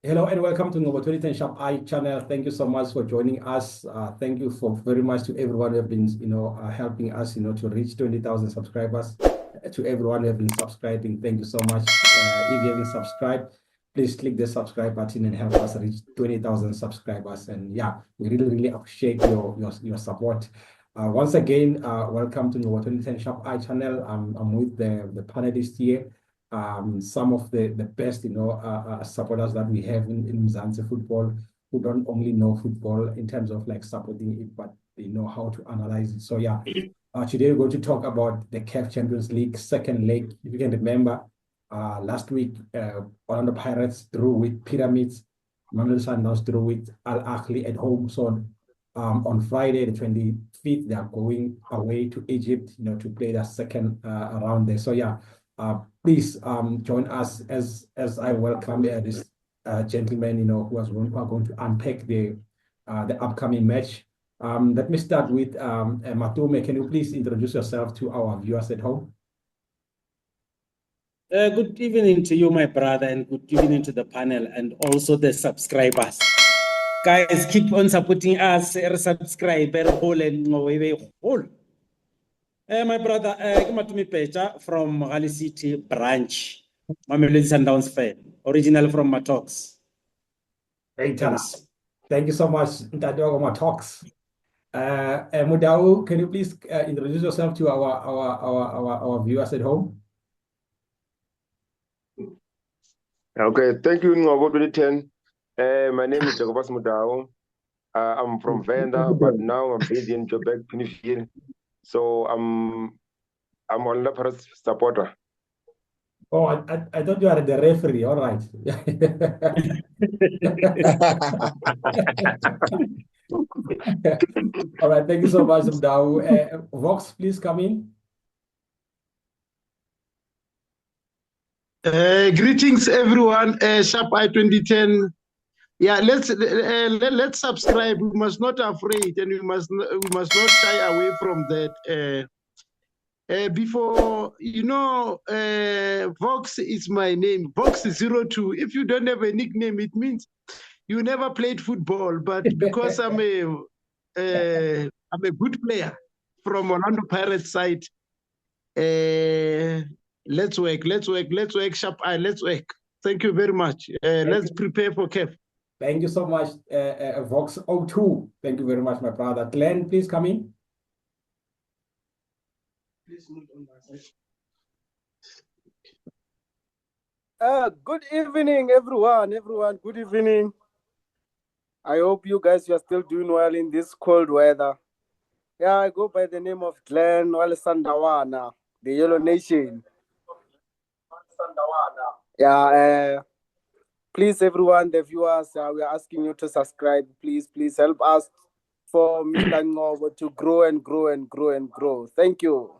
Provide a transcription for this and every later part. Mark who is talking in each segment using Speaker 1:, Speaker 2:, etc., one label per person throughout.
Speaker 1: Hello and welcome to Number 2010 Sharp Eye channel. Thank you so much for joining us. Thank you for very much to everyone who have been, helping us, to reach 20,000 subscribers. To everyone who have been subscribing, thank you so much. If you haven't subscribed, please click the subscribe button and help us reach 20,000 subscribers. And yeah, we really, really appreciate your support. Once again, welcome to Number 2010 Sharp Eye channel. I'm with the panelists here. Some of the best, supporters that we have in Mzansi football, who don't only know football in terms of like supporting it, but they know how to analyze it. So yeah, today we're going to talk about the CAF Champions League second leg. If you can remember, last week, Orlando Pirates drew with Pyramids, Mamelodi Sundowns drew with Ahly at home. So on Friday, the 25th, they are going away to Egypt, to play the second round there. So yeah. Please join us as I welcome this gentleman, who are going to unpack the upcoming match. Let me start with Matume. Can you please introduce yourself to our viewers at home?
Speaker 2: Good evening to you, my brother, and good evening to the panel and also the subscribers. Guys, keep on supporting us. Subscribe, whole. My brother, Matumi Pecha from Raleigh City branch, Mamelodi Sundowns fan, original from Matox.
Speaker 1: Thanks. Thank you so much, Ntadiogo Matox. Mudau, can you please introduce yourself to our viewers at home?
Speaker 3: Okay, thank you, Ngobo 2010. My name is Jacobus Mudau. I'm from Venda, but now I'm based in Joburg, Pinfield. So I'm on Leopards supporter.
Speaker 1: Oh, I thought you are the referee. All right. All right. Thank you so much, Mdau. Vox, please come in.
Speaker 4: Greetings, everyone. Sharp Eye 2010. Yeah, let's subscribe. We must not afraid, and we must not shy away from that. Before Vox is my name. Vox 02. If you don't have a nickname, it means you never played football. But because I'm a good player from Orlando Pirates side, let's work, Sharp Eye, let's work. Thank you very much. Let's prepare for CAF.
Speaker 1: Thank you so much, Vox 02. Thank you very much, my brother. Glenn, please come in.
Speaker 5: Good evening, everyone. Good evening. I hope you guys are still doing well in this cold weather. Yeah, I go by the name of Glenn Sandawana, the Yellow Nation. Yeah, please, everyone, the viewers, we are asking you to subscribe. Please help us for Mr. Ngobo to grow and grow. Thank you.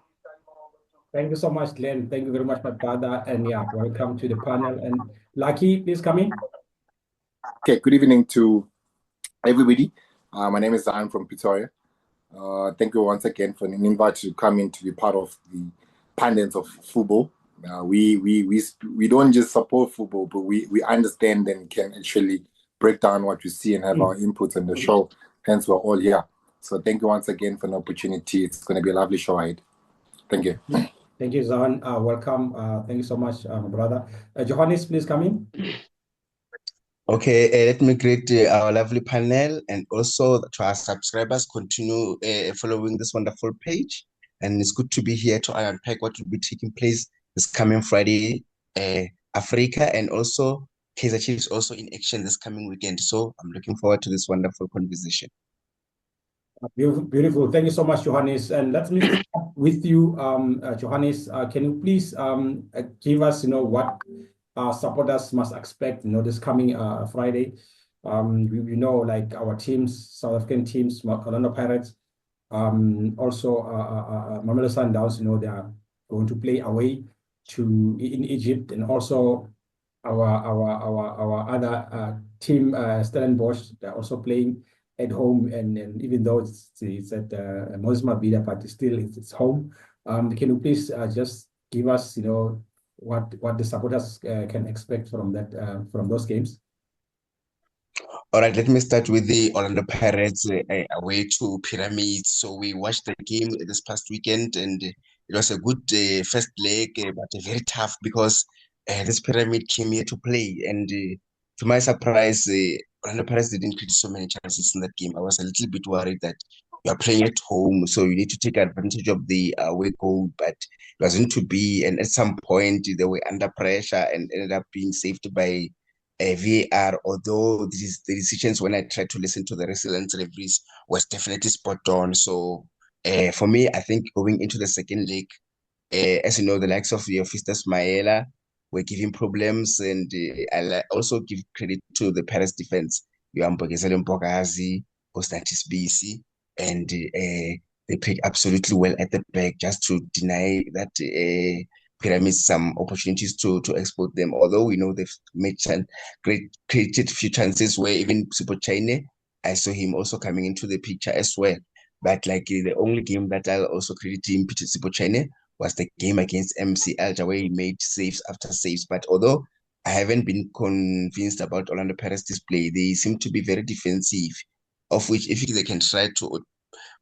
Speaker 1: Thank you so much, Glenn. Thank you very much, my brother. And yeah, welcome to the panel. And Lucky, please come in.
Speaker 6: Okay, good evening to everybody. My name is Zion from Pretoria. Thank you once again for an invite to come in to be part of the pundits of football. We don't just support football, but we understand and can actually break down what we see and have our inputs in the show. Hence, we're all here. So thank you once again for an opportunity. It's going to be a lovely show ahead. Thank you.
Speaker 1: Thank you, Zion. Welcome. Thank you so much, my brother. Johannes, please come in.
Speaker 7: Okay, let me greet our lovely panel and also to our subscribers. Continue following this wonderful page. And it's good to be here to unpack what will be taking place this coming Friday, Africa, and also Kaizer Chiefs also in action this coming weekend. So I'm looking forward to this wonderful conversation.
Speaker 1: Beautiful. Thank you so much, Johannes. And let me start with you, Johannes. Can you please give us, what supporters must expect, this coming Friday? We know, like our teams, South African teams, Orlando Pirates, also Mamelodi Sundowns, they are going to play away in Egypt, and also our other team, Stellenbosch, they're also playing at home, and even though it's at Moses Mabhida, but still it's home. Can you please just give us, what the supporters can expect from that from those games?
Speaker 7: All right, let me start with the Orlando Pirates away to Pyramids. So we watched the game this past weekend, and it was a good first leg, but very tough because this Pyramid came here to play. And to my surprise, Orlando Pirates didn't create so many chances in that game. I was a little bit worried that you are playing at home, so you need to take advantage of the away goal, but it wasn't to be. And at some point, they were under pressure and ended up being saved by VAR, although the decisions when I tried to listen to the resilient referees was definitely spot on. So for me, I think going into the second leg, as you know, the likes of your Fistas Maela were giving problems, and also give credit to the Paris defense. You have Mbogezelo Mbogazi, Constantis BC, and they played absolutely well at the back just to deny that Pyramids some opportunities to exploit them. Although we know they've made created few chances where even Sipochaine, I saw him also coming into the picture as well. But like the only game that I'll also credit him, Peter Sipochaine, was the game against MC Alger where he made saves after saves. But although I haven't been convinced about Orlando Pirates' display, they seem to be very defensive, of which if they can try to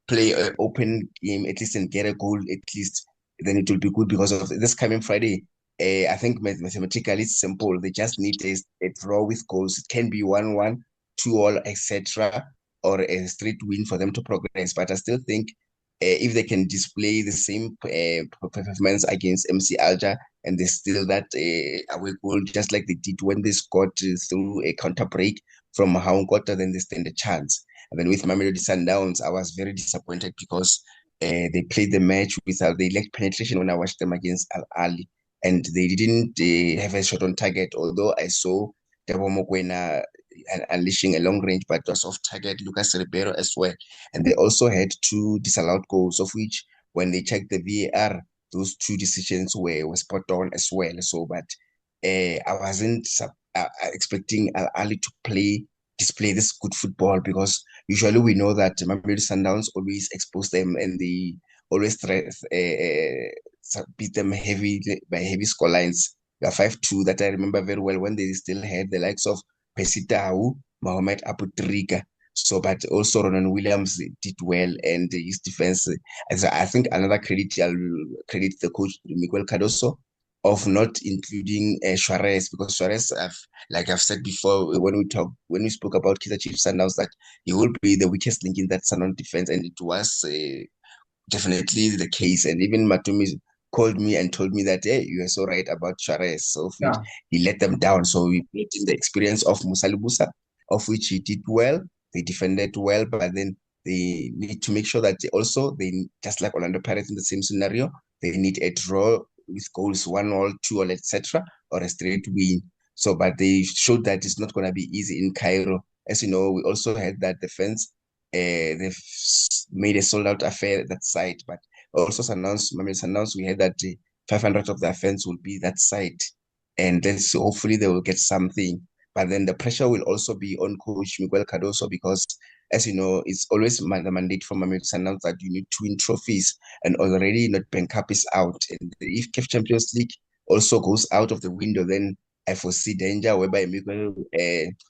Speaker 7: play an open game at least and get a goal at least, then it will be good because of this coming Friday. I think mathematically it's simple. They just need a draw with goals. It can be 1-1, 2-2, etc., or a straight win for them to progress. But I still think if they can display the same performance against MC Alger and they still that away goal, just like they did when they scored through a counter break from Haungota, then they stand a chance. And then with Mamelodi Sundowns, I was very disappointed because they played the match without, they lacked penetration when I watched them against Ahly, and they didn't have a shot on target, although I saw Debo Mokwena unleashing a long range, but was off target, Lucas Ribeiro as well. And they also had 2 disallowed goals, of which when they checked the VAR, those 2 decisions were spot on as well. So, but I wasn't expecting Ahly to display this good football because usually we know that Mamelodi Sundowns always expose them and they always beat them by heavy score lines. 5-2 that I remember very well when they still had the likes of Pesitau, Mohamed Abutrika. So, but also Ronan Williams did well, and his defense. I think another credit I'll credit the coach Miguel Cardoso of not including Suarez, because Suarez, like I've said before when we spoke about Kaizer Chiefs Sundowns, that he will be the weakest link in that Sundown defense, and it was definitely the case. And even Matumi called me and told me that, hey, you are so right about Suarez, so
Speaker 1: Yeah.
Speaker 7: he let them down. So we played in the experience of Musa Lubusa, of which he did well. They defended well, but then they need to make sure that they just like Orlando Pirates in the same scenario, they need a draw with goals 1-1, 2-2, etc., or a straight win. So, but they showed that it's not going to be easy in Cairo. As you know, we also had that defense. They've made a sold-out affair at that site, but also announced we had that 500 of the offense will be that site, and then so hopefully they will get something. But then the pressure will also be on Coach Miguel Cardoso because, as you know, it's always the mandate from Mamelodi Sundowns that you need to win trophies, and already Nedbank Cup is out. And if CAF Champions League also goes out of the window, then I foresee danger whereby Miguel,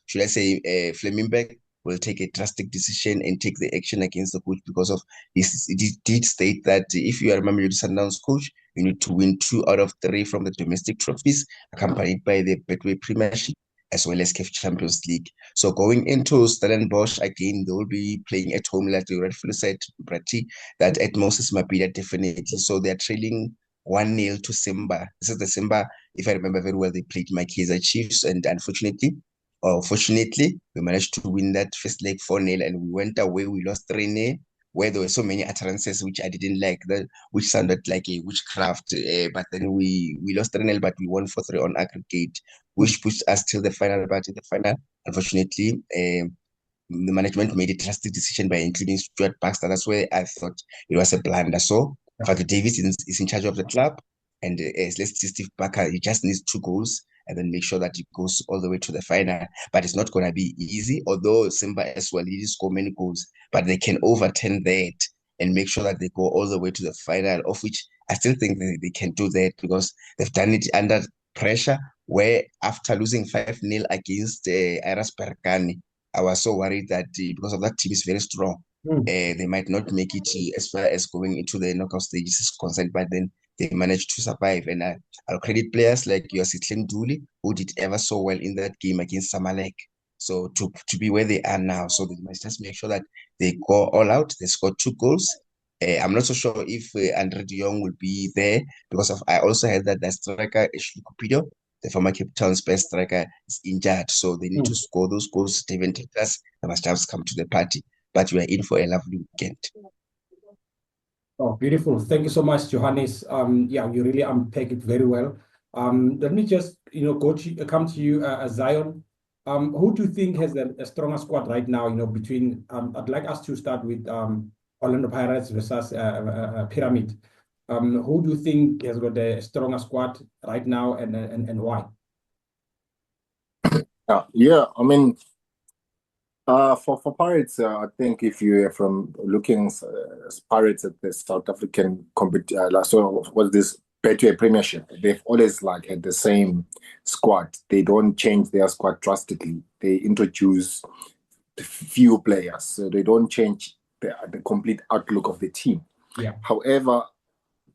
Speaker 7: should I say, Flemingberg will take a drastic decision and take the action against the coach because of this. It did state that if you are a Mamelodi Sundowns coach, you need to win 2 out of 3 from the domestic trophies, accompanied by the Betway Premiership as well as CAF Champions League. So going into Stellenbosch again, they will be playing at home, like you rightfully said, Brati, that at Moses Mabhida definitely. So they're trailing 1-0 to Simba. This is the Simba, if I remember very well, they played my Kaizer Chiefs, and unfortunately, or fortunately, we managed to win that first leg 4-0, and we went away, we lost 3-0, where there were so many utterances which I didn't like, which sounded like a witchcraft. But then we lost 3-0, but we won 4-3 on aggregate, which pushed us till the final. But in the final, unfortunately, the management made a drastic decision by including Stuart Baxter. That's where I thought it was a blunder. So Fatu Davis is in charge of the club, and let's see Steve Barker. He just needs 2 goals and then make sure that it goes all the way to the final. But it's not going to be easy, although Simba as well, he did score many goals, but they can overturn that and make sure that they go all the way to the final, of which I still think they can do that because they've done it under pressure, where after losing 5-0 against Iras Berkane, I was so worried that because of that team is very strong, they might not make it as far as going into the knockout stages is concerned, but then they managed to survive. And I'll credit players like Yositlen Duli, who did ever so well in that game against Samalek. So to be where they are now, so they must just make sure that they go all out. They scored 2 goals. I'm not so sure if Andre de Jong will be there because I also heard that the striker Ashley Cupido, the former Cape Town's best striker, is injured. So they need to score those goals. Steven Tetras, they must have come to the party. But we are in for a lovely weekend.
Speaker 1: Oh, beautiful. Thank you so much, Johannes. Yeah, you really unpack it very well. Let me just, come to you, Zion. Who do you think has a stronger squad right now, between, I'd like us to start with Orlando Pirates versus Pyramid. Who do you think has got a stronger squad right now and why?
Speaker 6: Yeah, I mean, for Pirates, I think if you're from looking as Pirates at the South African competition, so what's this Betway Premiership? They've always had the same squad. They don't change their squad drastically. They introduce few players, so they don't change the complete outlook of the team.
Speaker 1: Yeah.
Speaker 6: However,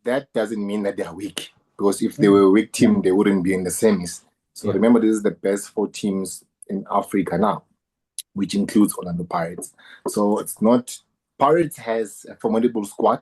Speaker 6: that doesn't mean that they are weak, because if they were a weak team, they wouldn't be in the semis. So remember, this is the best 4 teams in Africa now, which includes Orlando Pirates. So it's not... Pirates has a formidable squad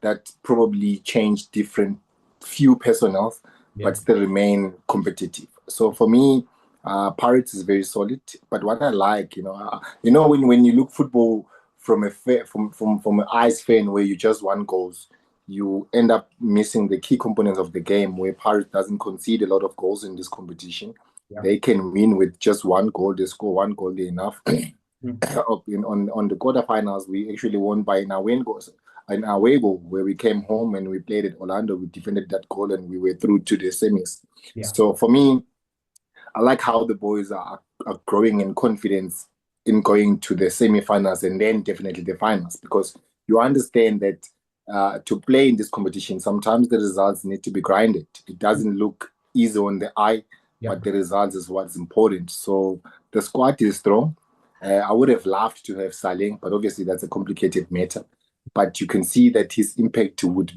Speaker 6: that probably changed different few personnel, but still remain competitive. So for me, Pirates is very solid. But what I like, when you look football from an eyes fan where you just want goals, you end up missing the key components of the game, where Pirates doesn't concede a lot of goals in this competition. They can win with just 1 goal. They score 1 goal, they're enough. On the quarterfinals, we actually won by an away goal, where we came home and we played at Orlando. We defended that goal and we were through to the semis. So for me, I like how the boys are growing in confidence in going to the semi-finals and then definitely the finals, because you understand that to play in this competition, sometimes the results need to be grinded. It doesn't look easy on the eye, but the results is what's important. So the squad is strong. I would have loved to have Saleng, but obviously that's a complicated matter. But you can see that his impact would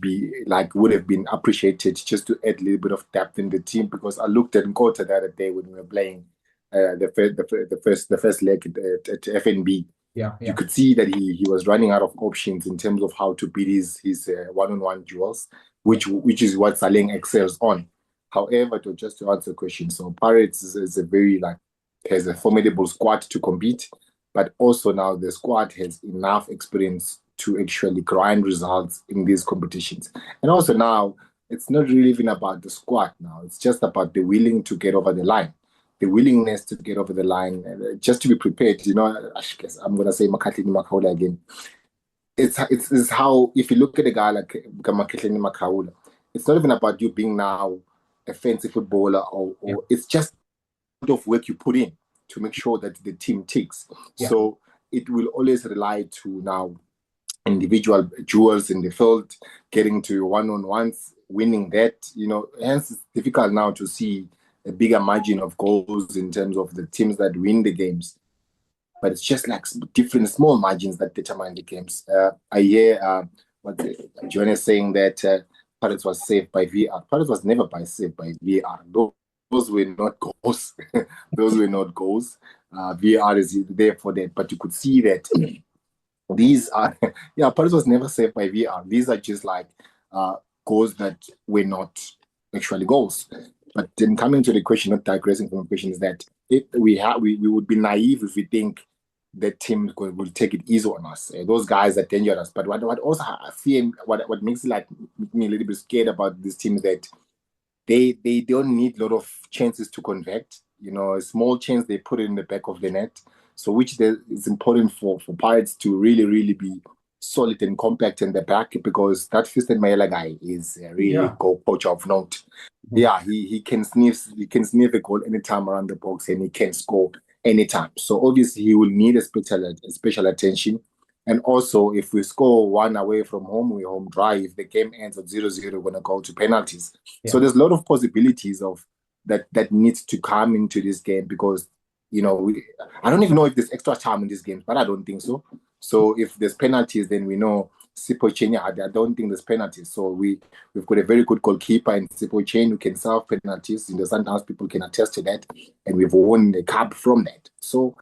Speaker 6: have been appreciated, just to add a little bit of depth in the team. Because I looked at Nkota the other day when we were playing the first leg at FNB. You could see that he was running out of options in terms of how to beat his one-on-one duels, which is what Saleng excels on. However, just to answer the question, so Pirates is a very has a formidable squad to compete, but also now the squad has enough experience to actually grind results in these competitions. And also now, it's not really even about the squad now. It's just about the willing to get over the line. The willingness to get over the line, just to be prepared. I guess I'm going to say Makatleni Makaula again. It's how, if you look at a guy like Makatleni Makaula, it's not even about you being now a fancy footballer, or it's just of work you put in to make sure that the team ticks. So it will always rely to now individual duels in the field, getting to one-on-ones, winning that. Hence it's difficult now to see a bigger margin of goals in terms of the teams that win the games. But it's just different small margins that determine the games. I hear what John is saying, that Pirates was saved by VR. Pirates was never saved by VR. Those were not goals. Those were not goals. VR is there for that. But you could see that these are, Pirates was never saved by VR. These are just goals that were not actually goals. But then coming to the question, not digressing from the question, is that we would be naive if we think that team will take it easy on us. Those guys are dangerous. But what also I fear, what makes me a little bit scared about this team is that they don't need a lot of chances to convert. A small chance, they put it in the back of the net. So which is important for Pirates to really, really be solid and compact in the back, because that Fiston Mayela guy is a really goal poacher of note. He can sniff a goal anytime around the box, and he can score anytime. So obviously he will need a special attention. And also, if we score 1 away from home, we're home dry. If the game ends at 0-0, we're going to go to penalties. So there's a lot of possibilities of that needs to come into this game, because I don't even know if there's extra time in these games, but I don't think so. So if there's penalties, then we know Sipho Chenya. I don't think there's penalties. So we've got a very good goalkeeper in Sipho Chenya who can serve penalties. In the Sundowns, people can attest to that, and we've won the cup from that. So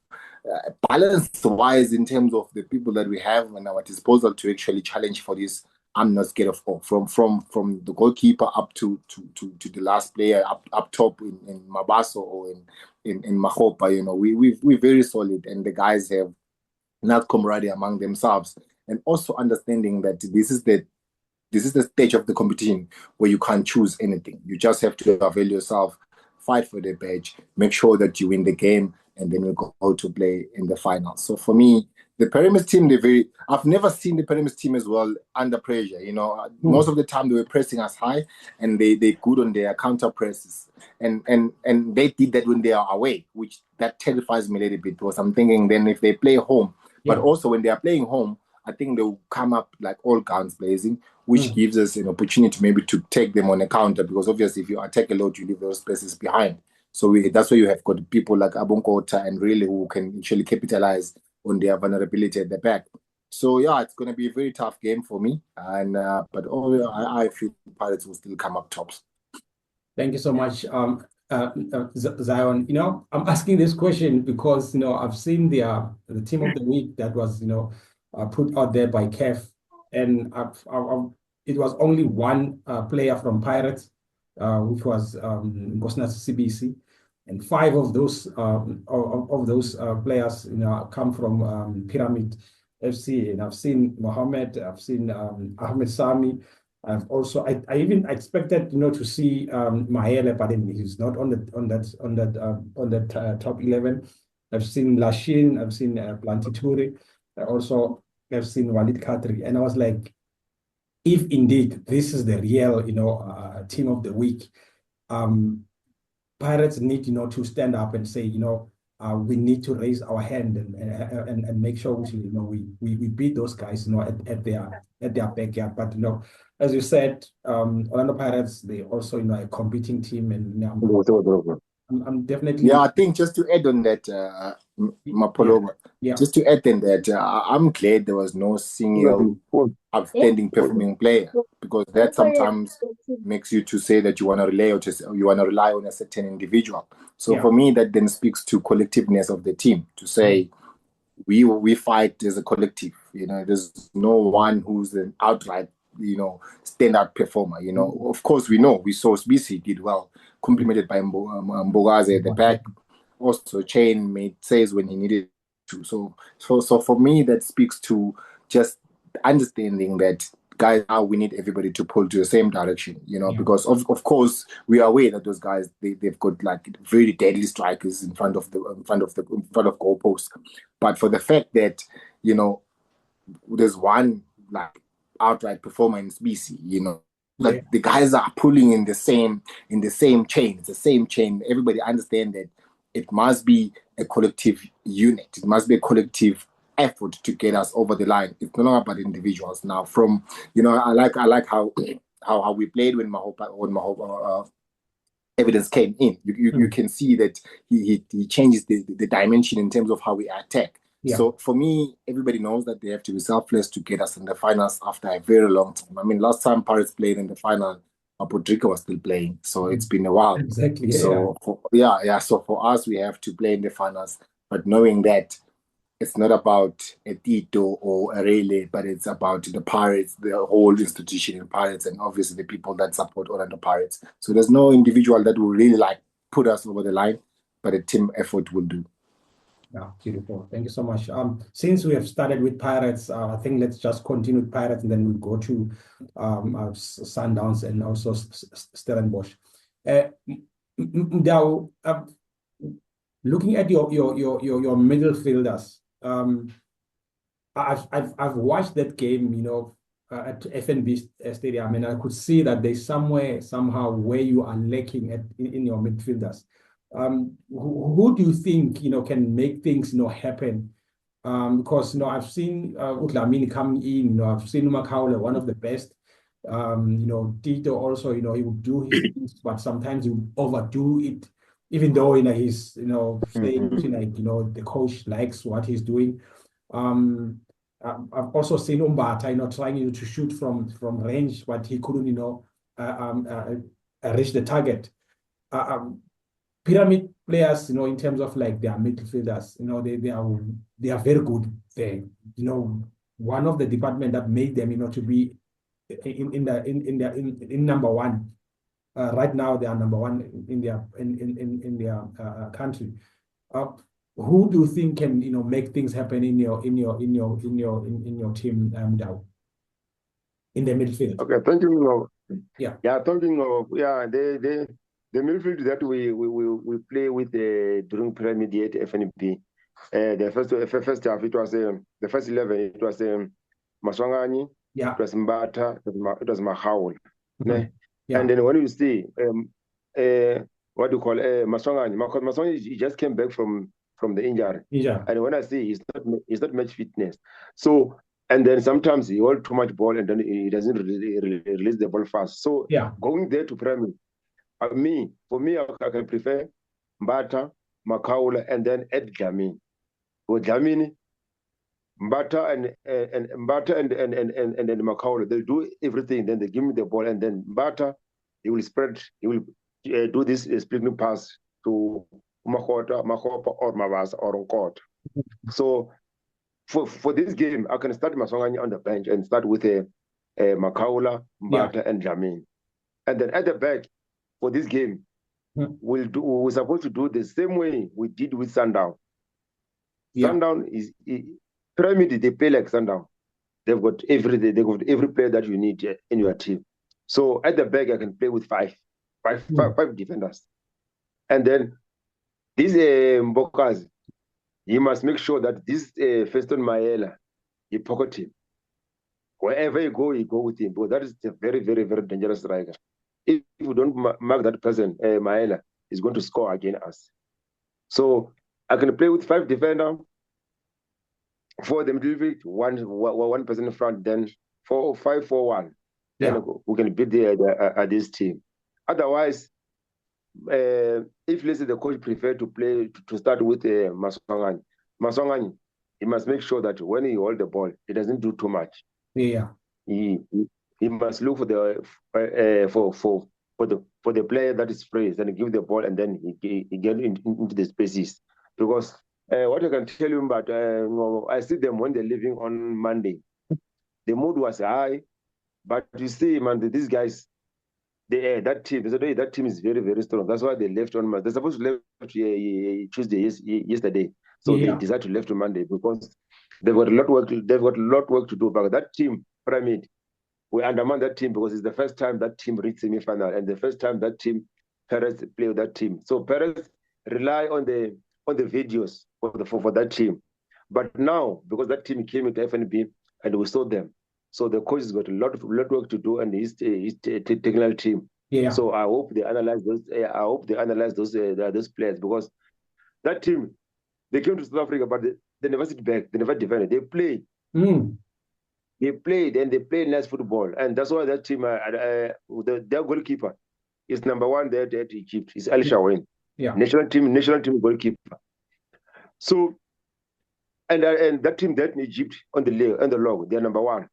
Speaker 6: balance-wise, in terms of the people that we have at our disposal to actually challenge for this, I'm not scared of all. From the goalkeeper up to the last player up top in Mabaso or in Mahopa, we're very solid, and the guys have not camaraderie among themselves, and also understanding that this is the stage of the competition where you can't choose anything. You just have to avail yourself, fight for the badge, make sure that you win the game, and then we go to play in the final. So for me, the Pyramids team, I've never seen the Pyramids team as well under pressure. Most of the time they were pressing us high, and they're good on their counter presses. And they did that when they are away, which that terrifies me a little bit, because I'm thinking then if they play home, but also when they are playing home, I think they'll come up like all guns blazing, which gives us an opportunity maybe to take them on a counter, because obviously if you attack a lot, you leave those spaces behind. So that's why you have got people like Abonkota and really who can actually capitalize on their vulnerability at the back. So yeah, it's going to be a very tough game for me, and but I feel Pirates will still come up tops.
Speaker 1: Thank you so much, Zion. I'm asking this question because I've seen the team of the week that was put out there by CAF, and it was only one player from Pirates, which was Nkosinathi CBC, and 5 of those players come from Pyramid FC, and I've seen Mohammed, I've seen Ahmed Sami. I've also I even expected to see Mahele, but he's not on that top 11. I've seen Lashin, I've seen Plantituri, also I've seen Walid Khatri, and I was like, if indeed this is the real team of the week, Pirates need to stand up and say we need to raise our hand and make sure we beat those guys at their backyard. But as you said, Orlando Pirates, they also a competing team, and I'm definitely
Speaker 6: I think just to add on that, Mapolo, just to add on that, I'm glad there was no single outstanding performing player, because that sometimes makes you to say that you want to rely on a certain individual. So for me, that then speaks to collectiveness of the team, to say we fight as a collective. There's no one who's an outright standout performer. Of course we saw BC did well, complemented by Mbogaze at the back. Also Chain made saves when he needed to. So for me, that speaks to just understanding that, guys, now we need everybody to pull to the same direction, because of course we are aware that those guys they've got like very deadly strikers in front of goalposts. But for the fact that there's one like outright performer in BC, like the guys are pulling in the same chain. It's the same chain. Everybody understand that it must be a collective unit. It must be a collective effort to get us over the line. It's no longer about individuals now. From I like how we played when Mahopa evidence came in. You can see that he changes the dimension in terms of how we attack. So for me, everybody knows that they have to be selfless to get us in the finals after a very long time. I mean, last time Pirates played in the final, Apodrika was still playing, so it's been a while.
Speaker 1: Exactly.
Speaker 6: So so for us, we have to play in the finals, but knowing that it's not about a Tito or a Rele, but it's about the Pirates, the whole institution in Pirates, and obviously the people that support Orlando Pirates. So there's no individual that will really put us over the line, but a team effort will do.
Speaker 1: Yeah, beautiful. Thank you so much. Since we have started with Pirates, I think let's just continue with Pirates, and then we'll go to Sundowns and also Stellenbosch. Now, looking at your middle fielders, I've watched that game, at FNB Stadium, and I could see that there's somehow where you are lacking in your midfielders. Who do you think can make things happen? Because I've seen Utlamini coming in. I've seen Makaula, one of the best. Tito also, he would do his things, but sometimes he would overdo it. even though he's saying
Speaker 3: Mhm.
Speaker 1: the coach likes what he's doing. I've also seen Umbata trying to shoot from range, but he couldn't reach the target. Pyramid players, in terms of like their midfielders, they are very good there. One of the department that made them to be in number one. Right now they are number one in their country. Who do you think can make things happen in your team, Dow, in the midfield?
Speaker 3: Okay, thinking of
Speaker 1: Yeah.
Speaker 3: thinking of the midfield that we play with during Intermediate FNP. The first half it was the first 11 it was Maswangani,
Speaker 1: Yeah.
Speaker 3: it was Mbata, it was Mahaul.
Speaker 1: Mhm. Yeah.
Speaker 3: And then when you see what do you call Maswangani? Maswangani he just came back from the injury.
Speaker 1: Yeah.
Speaker 3: And when I see he's not much fitness. So and then sometimes he holds too much ball and then he doesn't release the ball fast. So
Speaker 1: Yeah.
Speaker 3: going there to Pyramid, for me, I can prefer Mbata, Makaula, and then Ed Dlamini. With Dlamini, Mbata and then Makaula, they'll do everything. Then they give me the ball, and then Mbata, he will spread. He will do this splitting pass to Makopa or Mavasa or Nkota. So for this game, I can start Maswangani on the bench and start with Makaula, Mbata, and Dlamini. And then at the back, for this game, we're supposed to do the same way we did with Sundown.
Speaker 1: Yeah.
Speaker 3: Sundown Pyramid, they play like Sundown. They've got every player that you need in your team. So at the back, I can play with five defenders. And then these Mbokas, you must make sure that this Feston Maela, you pocket him. Wherever you go with him. Because that is a very, very, very dangerous striker. If you don't mark that person, Maela is going to score against us. So I can play with 5 defenders, 4 the midfield, one person in front, then 5-4-1.
Speaker 1: Yeah.
Speaker 3: Then we can beat this team. Otherwise, if let's say the coach prefer to start with Maswangani, he must make sure that when he hold the ball, he doesn't do too much.
Speaker 1: Yeah.
Speaker 3: He must look for the player that is free and give the ball, and then he get into the spaces. Because what I can tell you about, I see them when they're leaving on Monday. The mood was high, but you see, man, these guys, that team is very, very strong. That's why they left on Monday. They're supposed to leave Tuesday yesterday, so they decided to left on Monday because they've got a lot of work to do. But that team, Pyramid, we undermine that team because it's the first time that team reached semi-final and the first time that team Perez play with that team. So Perez rely on the videos for that team. But now, because that team came into FNB and we saw them, so the coach has got a lot of work to do and his technical team.
Speaker 1: Yeah.
Speaker 3: So I hope they analyze those. Those players, because that team, they came to South Africa, but they never sit back. They never defend. They play. They played and they play nice football, and that's why that team, their goalkeeper is number 1 there at Egypt. It's Ali Shawen.
Speaker 1: Yeah.
Speaker 3: National team goalkeeper. So, and that team that in Egypt on the log, they're number 1.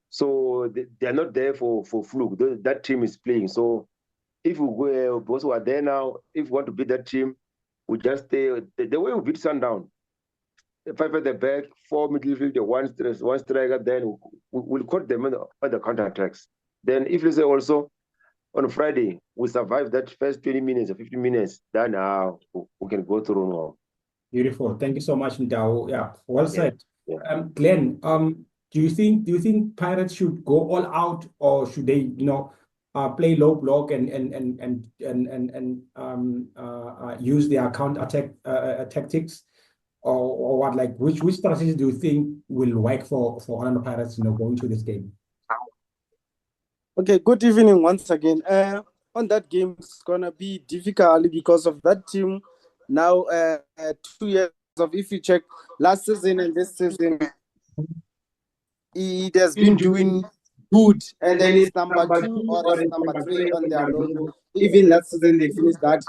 Speaker 3: So they are not there for fluke. That team is playing. So if we go, those who are there now, if we want to beat that team, we just stay the way we beat Sundown. 5 at the back, 4 midfield, one striker, then we'll cut them on the counter-attacks. Then if you say also on Friday, we survive that first 20 minutes or 15 minutes, then we can go through now.
Speaker 1: Beautiful. Thank you so much, Ndao. Yeah, well said.
Speaker 3: Yeah.
Speaker 1: Glenn, do you think Pirates should go all out, or should they, play low block and use their counter attack tactics, or what? Like, which strategies do you think will work for Orlando Pirates, going to this game?
Speaker 5: Okay, good evening once again. On that game, it's gonna be difficult because of that team. Now, 2 years of, if you check last season and this season, it has been doing good, and then it's number 2 or it's number 3 on their logo. Even last season they finished that.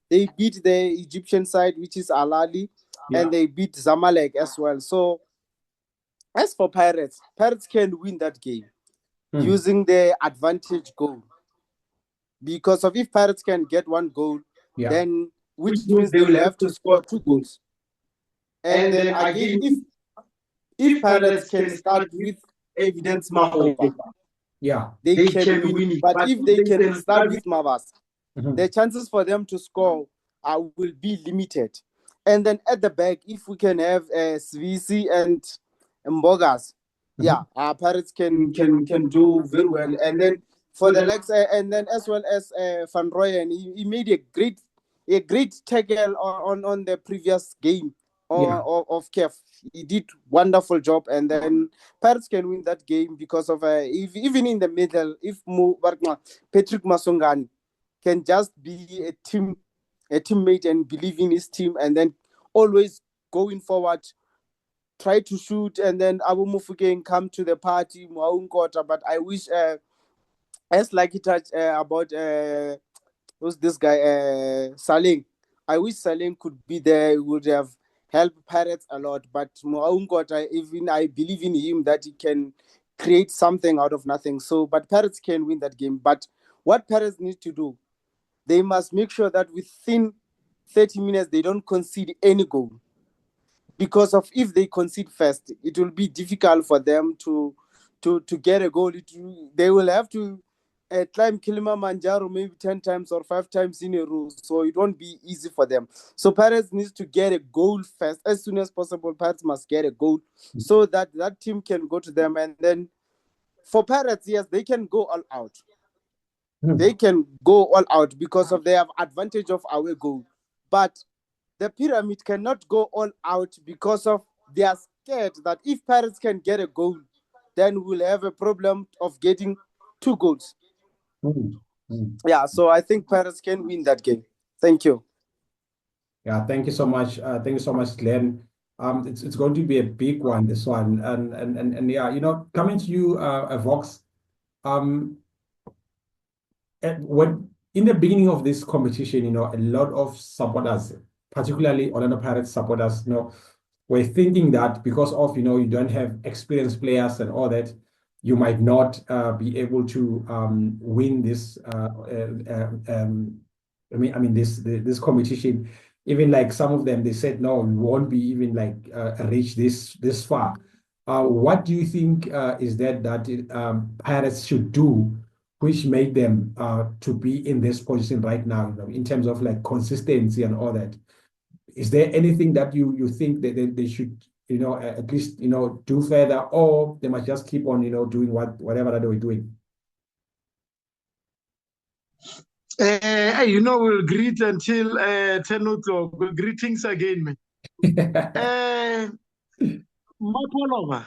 Speaker 5: They beat the Egyptian side, which is Ahly, and they beat Zamalek as well. So as for Pirates can win that game using the advantage goal. Because of if Pirates can get one goal, then which means they will have to score 2 goals. And then again, if Pirates can start with Evidence Mahova, they can win. But if they can start with Mavas, the chances for them to score will be limited. And then at the back, if we can have Svisi and Mbogas, Pirates can do very well. And then for the legs, and then as well as Van Rooyen, he made a great tackle on the previous game of CAF. He did wonderful job, and then Pirates can win that game because of even in the middle, if Patrick Masongani can just be a teammate and believe in his team, and then always going forward, try to shoot, and then Abu Mufuke come to the party, but I wish as like he touched about who's this guy Saling. I wish Saling could be there. He would have helped Pirates a lot, but even I believe in him that he can create something out of nothing. So but Pirates can win that game. But what Pirates need to do, they must make sure that within 30 minutes they don't concede any goal. Because of if they concede first, it will be difficult for them to get a goal. They will have to climb Kilimanjaro maybe 10 times or 5 times in a row. So it won't be easy for them. So Pirates needs to get a goal first. As soon as possible, Pirates must get a goal so that team can go to them. And then for Pirates, yes, they can go all out. They can go all out because of they have advantage of our goal. But the Pyramid cannot go all out because of they are scared that if Pirates can get a goal, then we'll have a problem of getting 2 goals. Yeah, so I think Pirates can win that game. Thank you.
Speaker 1: Yeah, thank you so much. Thank you so much, Glenn. It's going to be a big one, this one. And yeah, coming to you, Vox, when in the beginning of this competition, a lot of supporters, particularly Orlando Pirates supporters, were thinking that because of, you don't have experienced players and all that, you might not be able to win this. This competition. Even like some of them, they said no, we won't be even like reach this far. What do you think is that Pirates should do, which made them to be in this position right now, in terms of like consistency and all that? Is there anything that you think that they should, at least, do further, or they must just keep on, doing whatever that they were doing?
Speaker 4: We'll greet until 10 o'clock. We'll greetings again, man. Mapolova,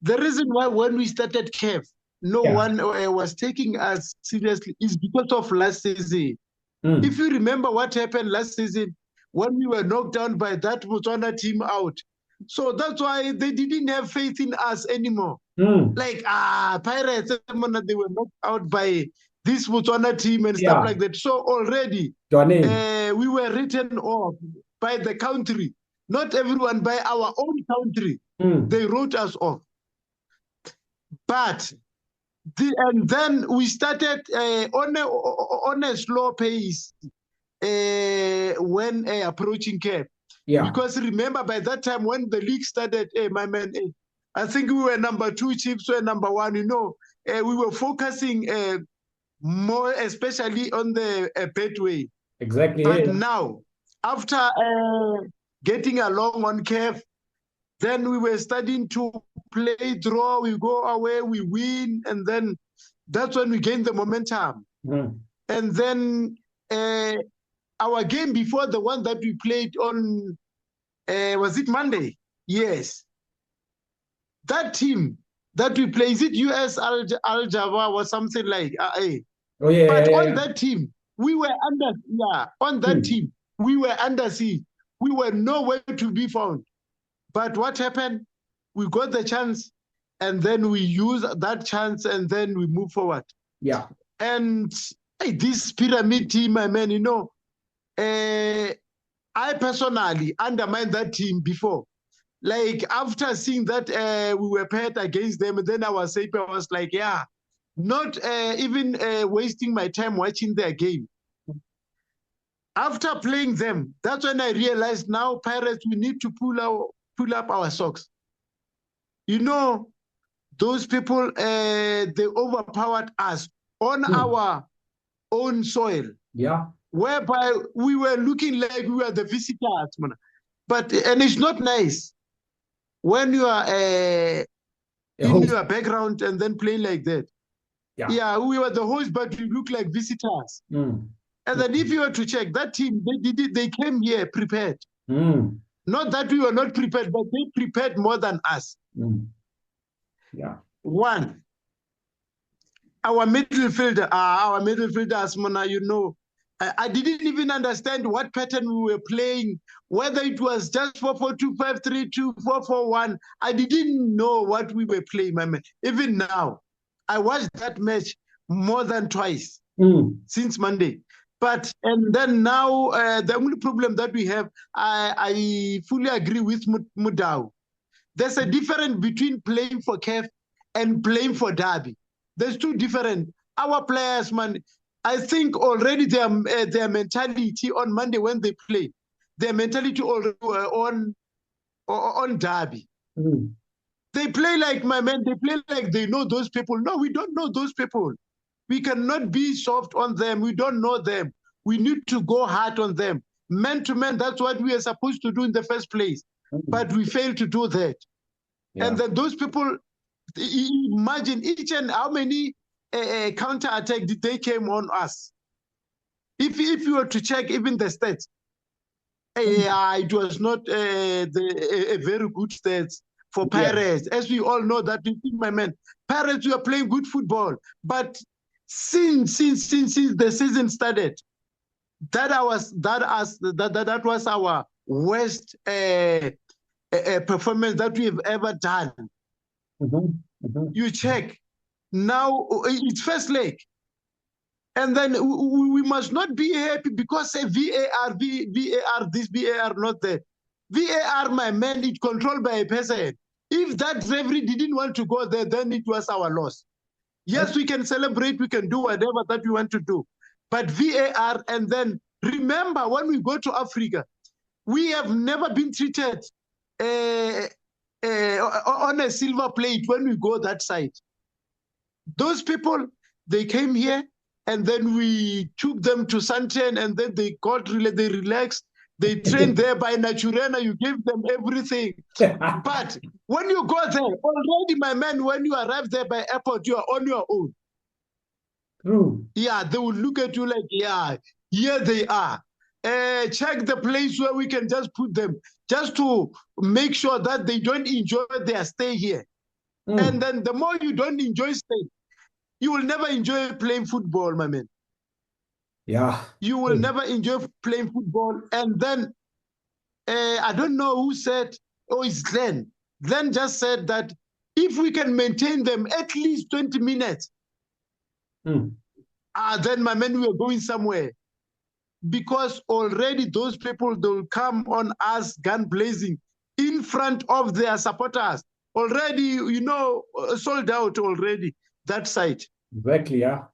Speaker 4: the reason why when we started CAF, no one was taking us seriously is because of last season. If you remember what happened last season, when we were knocked down by that Botswana team out. So that's why they didn't have faith in us anymore. Like, Pirates, they were knocked out by this Botswana team and stuff like that. So already, we were written off by the country. Not everyone, by our own country. They wrote us off. But, and then we started on a slow pace when approaching CAF. Because remember, by that time when the league started, my man, I think we were number 2, Chiefs were number 1. We were focusing more, especially on the Betway.
Speaker 1: Exactly.
Speaker 4: But now, after getting along on CAF, then we were starting to play draw. We go away, we win, and then that's when we gain the momentum. And then our game before the one that we played on, was it Monday? Yes. That team that we play, is it US Al Java or something like?
Speaker 1: Oh yeah.
Speaker 4: But on that team, we were under. On that team, we were under siege. We were nowhere to be found. But what happened? We got the chance, and then we use that chance, and then we move forward.
Speaker 1: Yeah.
Speaker 4: And this Pyramid team, my man, I personally undermined that team before. Like after seeing that we were paired against them, and then I was like, yeah, not even wasting my time watching their game. After playing them, that's when I realized now, Pirates, we need to pull up our socks. You know, those people, they overpowered us on our own soil.
Speaker 1: Yeah.
Speaker 4: Whereby we were looking like we were the visitors. And it's not nice when you are in your background and then play like that. Yeah, we were the hosts, but we look like visitors. And then if you were to check that team, they came here prepared. Not that we were not prepared, but they prepared more than us.
Speaker 1: Yeah.
Speaker 4: One, our midfielders, Mona, you know, I didn't even understand what pattern we were playing, whether it was just 4-4-2, 5-3-2, 4-4-1. I didn't know what we were playing, my man. Even now, I watched that match more than twice since Monday. And then now, the only problem that we have, I fully agree with Mudau. There's a difference between playing for CAF and playing for Derby. There's two different. Our players, man, I think already their mentality on Monday when they play, their mentality already on Derby. They play like, my man, they play like they know those people. No, we don't know those people. We cannot be soft on them. We don't know them. We need to go hard on them. Man to man, that's what we are supposed to do in the first place. But we fail to do that. Yeah. And then those people, imagine each and how many counter-attack did they came on us. If you were to check even the stats, it was not a very good stats for Pirates. As we all know that, my man, Pirates were playing good football. But since the season started, that was our worst performance that we have ever done. You check. Now it's first leg. And then we must not be happy because say VAR this, VAR not that. VAR, my man, it's controlled by a person. If that referee didn't want to go there, then it was our loss. Yes, we can celebrate, we can do whatever that we want to do. But VAR, and then remember when we go to Africa, we have never been treated on a silver plate when we go that side. Those people, they came here, and then we took them to Santen, and then they relaxed. They trained there by Naturena. You give them everything. But when you go there, already, my man, when you arrive there by airport, you are on your own. Yeah, they will look at you like, yeah, here they are. Check the place where we can just put them, just to make sure that they don't enjoy their stay here. And then the more you don't enjoy stay, you will never enjoy playing football, my man.
Speaker 1: Yeah.
Speaker 4: You will never enjoy playing football. And then, I don't know who said, it's Glenn. Glenn just said that if we can maintain them at least 20 minutes, then, my man, we are going somewhere. Because already those people, they'll come on us gun blazing in front of their supporters. Already, you know, sold out already, that side.
Speaker 1: Exactly, yeah.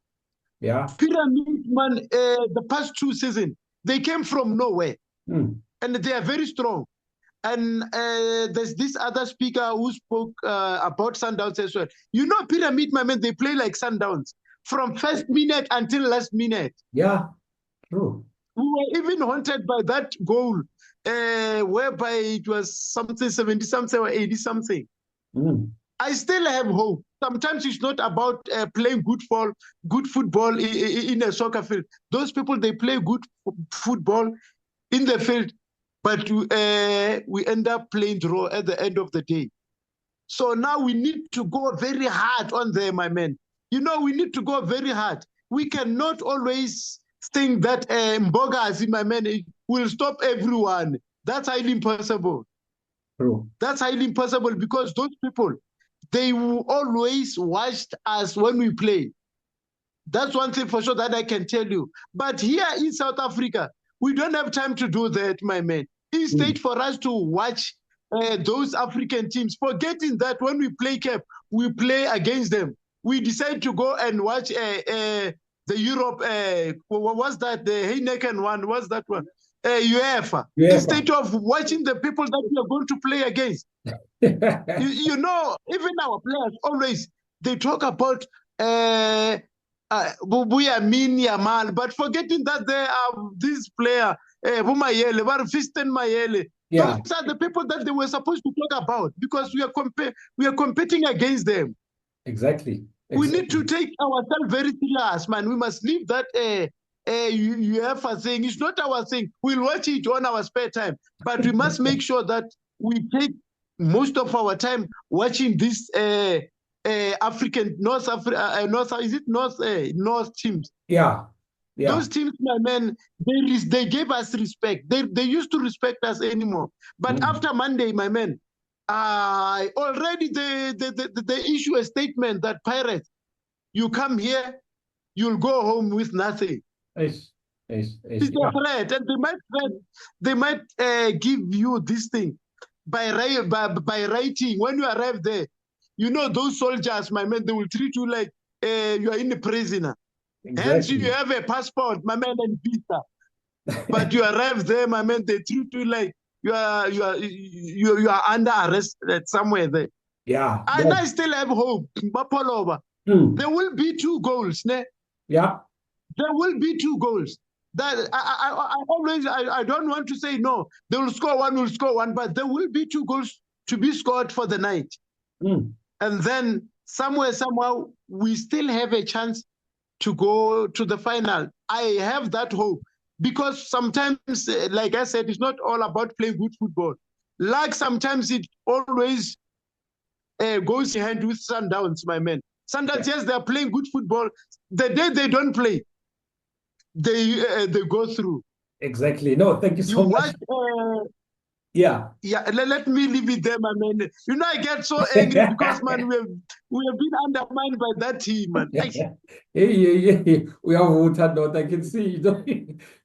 Speaker 1: Yeah.
Speaker 4: Pyramid, man, the past 2 seasons, they came from nowhere. And they are very strong. And there's this other speaker who spoke about Sundowns as well. You know, Pyramid, my man, they play like Sundowns from first minute until last minute.
Speaker 1: Yeah, true.
Speaker 4: We were even haunted by that goal, whereby it was something 70-something or 80-something. I still have hope. Sometimes it's not about playing good football in a soccer field. Those people, they play good football in the field, but we end up playing draw at the end of the day. So now we need to go very hard on them, my man. You know, we need to go very hard. We cannot always think that Mboga, my man, will stop everyone. That's highly impossible.
Speaker 1: True.
Speaker 4: That's highly impossible because those people, they will always watch us when we play. That's one thing for sure that I can tell you. But here in South Africa, We don't have time to do that, my man. Instead, for us to watch those African teams, forgetting that when we play CAF, we play against them. We decide to go and watch the Europe, what was that? The Heineken one, what's that one? UEFA. Instead of watching the people that we are going to play against. you know, even our players always, they talk about Buyamin Yamal, but forgetting that there are this player, Bumayele, Varfisten Mayele.
Speaker 1: Yeah.
Speaker 4: Those are the people that they were supposed to talk about, because we are competing against them.
Speaker 1: Exactly.
Speaker 4: We need to take ourselves very serious, man. We must leave that UEFA thing. It's not our thing. We'll watch it on our spare time, but we must make sure that we take most of our time watching this African North teams.
Speaker 1: Yeah.
Speaker 4: Those teams, my man, they gave us respect. They used to respect us anymore. But after Monday, my man, already they issue a statement that Pirates, you come here, you'll go home with nothing. It's a threat, and they might give you this thing by writing. When you arrive there, you know those soldiers, my man, they will treat you like you are in a prisoner.
Speaker 1: Exactly.
Speaker 4: Hence, you have a passport, my man, and visa. But you arrive there, my man, they treat you like you are under arrest somewhere there.
Speaker 1: Yeah.
Speaker 4: And I still have hope. There will be 2 goals, ne?
Speaker 1: Yeah.
Speaker 4: There will be 2 goals. That I don't want to say no. They will score one, but there will be 2 goals to be scored for the night. And then somehow, we still have a chance to go to the final. I have that hope, because sometimes, like I said, it's not all about playing good football. Like sometimes it always goes hand with Sundowns, my man. Sundowns, yes, they're playing good football. The day they don't play, they go through.
Speaker 1: Exactly. No, thank you so much. Yeah.
Speaker 4: Let me leave it there, my man. You know, I get so angry because, man, we have been undermined by that team, man.
Speaker 1: Yeah. We have voted out. I can see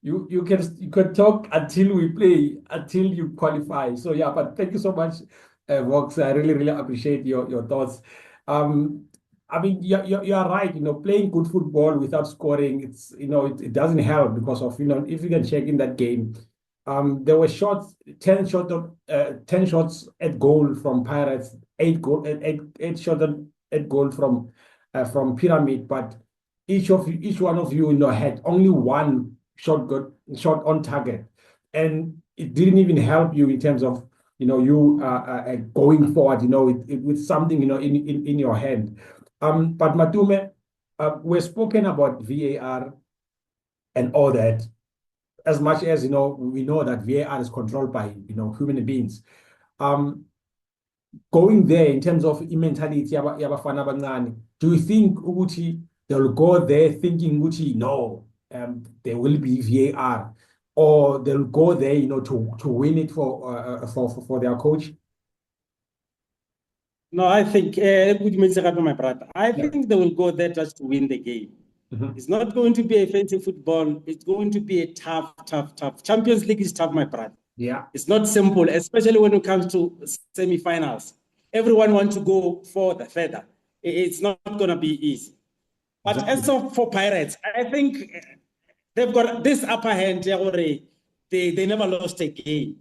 Speaker 1: you can talk until we play, until you qualify. So yeah, but thank you so much, Vox. I really appreciate your thoughts. I mean, you are right. You know, playing good football without scoring, it doesn't help, because of, if you can check in that game. There were 10 shots at goal from Pirates, 8 shots at goal from Pyramid, but each one of you, had only 1 shot on target, and it didn't even help you in terms of you going forward, with something in your hand. But Matume, we've spoken about VAR and all that. As much as we know that VAR is controlled by human beings. Going there in terms of mentality, yabafana abancane, do you think ukuthi they'll go there thinking ukuthi no, there will be VAR, or they'll go there to win it for their coach?
Speaker 2: No, I think my brother. I think they will go there just to win the game. It's not going to be a fancy football. It's going to be a tough. Champions League is tough, my brother.
Speaker 1: Yeah.
Speaker 2: It's not simple, especially when it comes to semi-finals. Everyone wants to go for the feather. It's not going to be easy. But as for Pirates, I think they've got this upper hand. They never lost a game,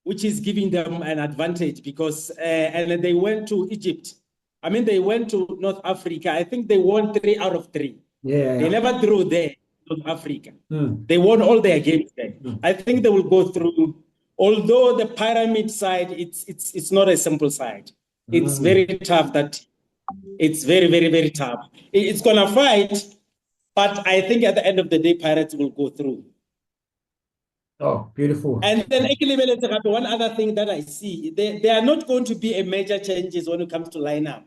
Speaker 2: which is giving them an advantage, because and they went to Egypt. I mean, they went to North Africa. I think they won 3 out of 3.
Speaker 1: Yeah.
Speaker 2: They never drew there, North Africa. They won all their games there. I think they will go through. Although the pyramid side, it's not a simple side. It's very tough. It's very tough. It's gonna fight, but I think at the end of the day, Pirates will go through.
Speaker 1: Oh, beautiful.
Speaker 2: And then one other thing that I see, there are not going to be a major changes when it comes to lineup,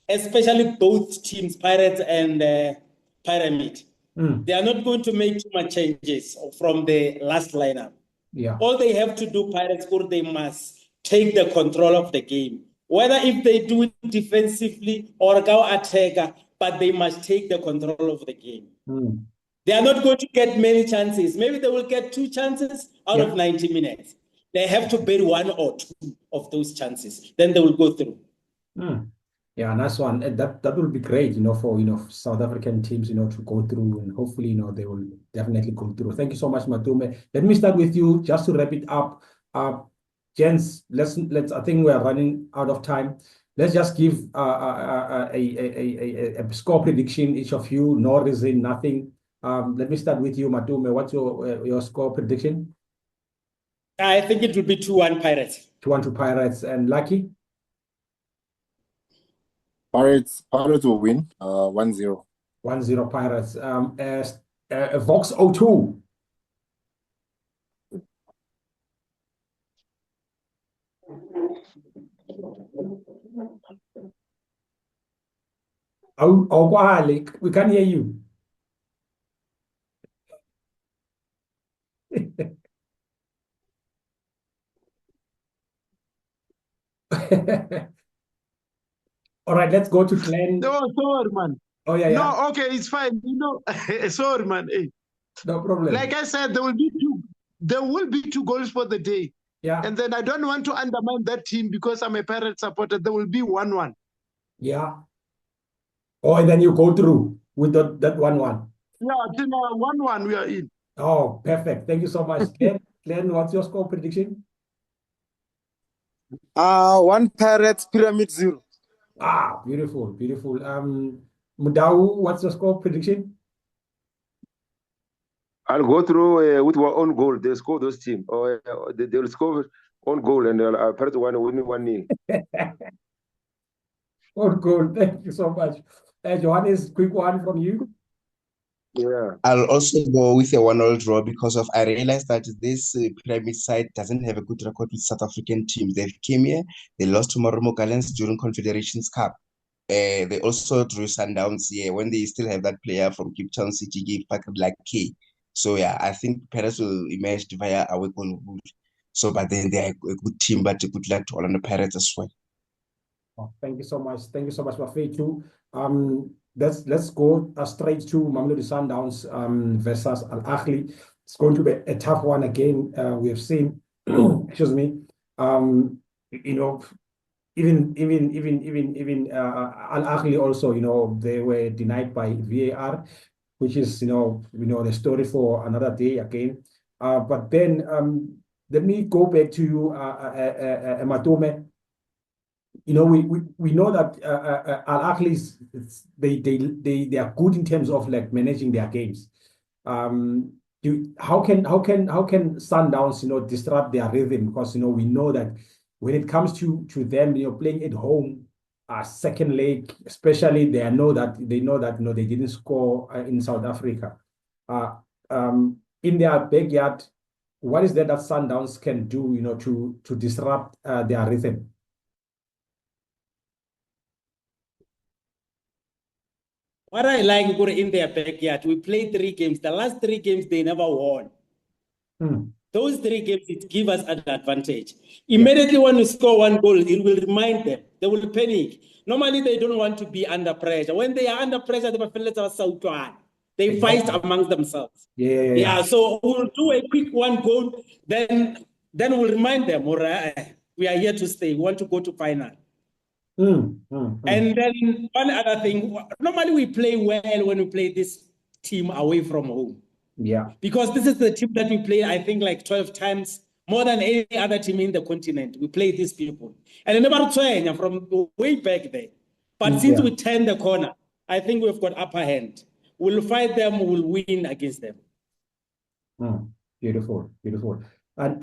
Speaker 2: especially both teams, Pirates and Pyramid. They are not going to make too much changes from the last lineup.
Speaker 1: Yeah.
Speaker 2: All they have to do, Pirates, they must take the control of the game. Whether if they do it defensively or go attacker, but they must take the control of the game. They are not going to get many chances. Maybe they will get 2 chances out of 90 minutes. They have to bury 1 or 2 of those chances. Then they will go through.
Speaker 1: Yeah, nice one. And that will be great, for South African teams, to go through, and hopefully, they will definitely go through. Thank you so much, Matume. Let me start with you just to wrap it up. Gents, let's. I think we are running out of time. Let's just give a score prediction, each of you. No reason, nothing. Let me start with you, Matume. What's your score prediction?
Speaker 2: I think it will be 2-1 Pirates.
Speaker 1: 2-1 to Pirates. And Lucky?
Speaker 6: Pirates will win 1-0.
Speaker 1: 1-0 Pirates. Vox 02. Oh, we can't hear you. All right, let's go to Glenn.
Speaker 4: No, sorry, man.
Speaker 1: Oh, yeah.
Speaker 4: No, okay, it's fine. Sorry, man.
Speaker 1: No problem.
Speaker 4: Like I said, there will be 2 goals for the day.
Speaker 1: Yeah.
Speaker 4: And then I don't want to undermine that team because I'm a Pirate supporter. There will be 1-1.
Speaker 1: Yeah. Oh, and then you go through with that 1-1.
Speaker 4: Yeah, then 1-1 we are in.
Speaker 1: Oh, perfect. Thank you so much. Glenn, what's your score prediction?
Speaker 5: 1 Pirates, Pyramid 0.
Speaker 1: Beautiful. Mudau, what's your score prediction?
Speaker 3: I'll go through with our own goal. They'll score those teams. Or they'll score on goal and Pirates will win 1-0.
Speaker 1: On goal. Thank you so much. Johannes, quick one from you.
Speaker 3: Yeah.
Speaker 7: I'll also go with a 1-1 draw because I realized that this pyramid side doesn't have a good record with South African teams. They came here, they lost to Mamelodi Sundowns during Confederations Cup. They also drew Sundowns here when they still have that player from Cape Town City, like K. So yeah, I think Pirates will emerge via our goal. So, but then they are a good team, but good luck to Orlando Pirates as well.
Speaker 1: Oh, thank you so much. Thank you so much, Mafetu. Let's go straight to Mamelodi Sundowns versus Ahly. It's going to be a tough one again. We have seen, excuse me, even Ahly also, they were denied by VAR, which is, the story for another day again. But then let me go back to you, Matume. We know that Ahly they are good in terms of like managing their games. How can Sundowns disrupt their rhythm? Because we know that when it comes to them playing at home, second leg especially, they know that they didn't score in South Africa. In their backyard, what is that Sundowns can do to disrupt their rhythm?
Speaker 2: What I like in their backyard, we played 3 games. The last 3 games, they never won. Those 3 games, it gives us an advantage. Immediately when we score 1 goal, it will remind them. They will panic. Normally, they don't want to be under pressure. When they are under pressure, they fight amongst themselves. Yeah, so we'll do a quick 1 goal, then we'll remind them, all right, we are here to stay. We want to go to final. And then one other thing, normally we play well when we play this team away from home.
Speaker 1: Yeah. Because
Speaker 2: this is the team that we play, I think, like 12 times, more than any other team in the continent. We play these people. And never train from way back there. But since we turned the corner, I think we've got upper hand. We'll fight them, we'll win against them.
Speaker 1: Beautiful. And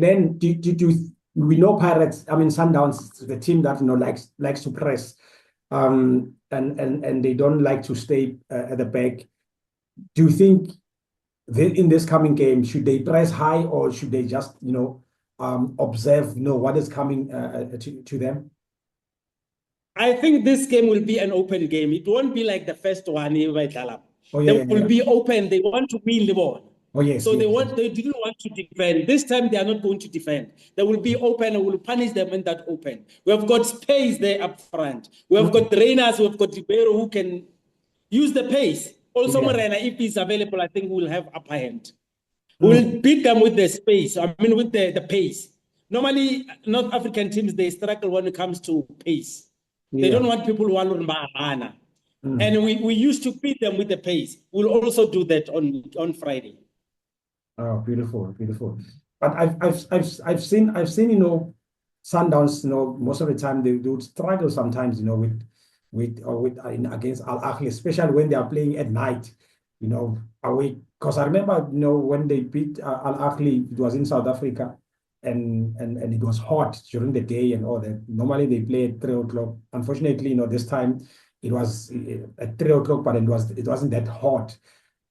Speaker 1: then we know Pirates, Sundowns, the team that likes to press, and they don't like to stay at the back. Do you think in this coming game, should they press high or should they just observe what is coming to them?
Speaker 2: I think this game will be an open game. It won't be like the first one. They will be open. They want to win the ball. So they didn't want to defend. This time they are not going to defend. They will be open and will punish them in that open. We have got space there up front. We have got trainers, we have got Ribeiro who can use the pace Also,
Speaker 1: Yeah.
Speaker 2: Morena, if he's available, I think we'll have upper hand. We'll beat them with the space. I mean, with the pace. Normally, North African teams, they struggle when it comes to pace. They don't want people who are bahana. And we used to beat them with the pace. We'll also do that on Friday.
Speaker 1: Oh, beautiful, beautiful. But I've seen Sundowns, most of the time they would struggle sometimes, with against Al Ahly, especially when they are playing at night, away. Because I remember, when they beat Al Ahly, it was in South Africa, and it was hot during the day and all that. Normally they play at 3 o'clock. Unfortunately, this time it was at 3 o'clock, but it wasn't that hot.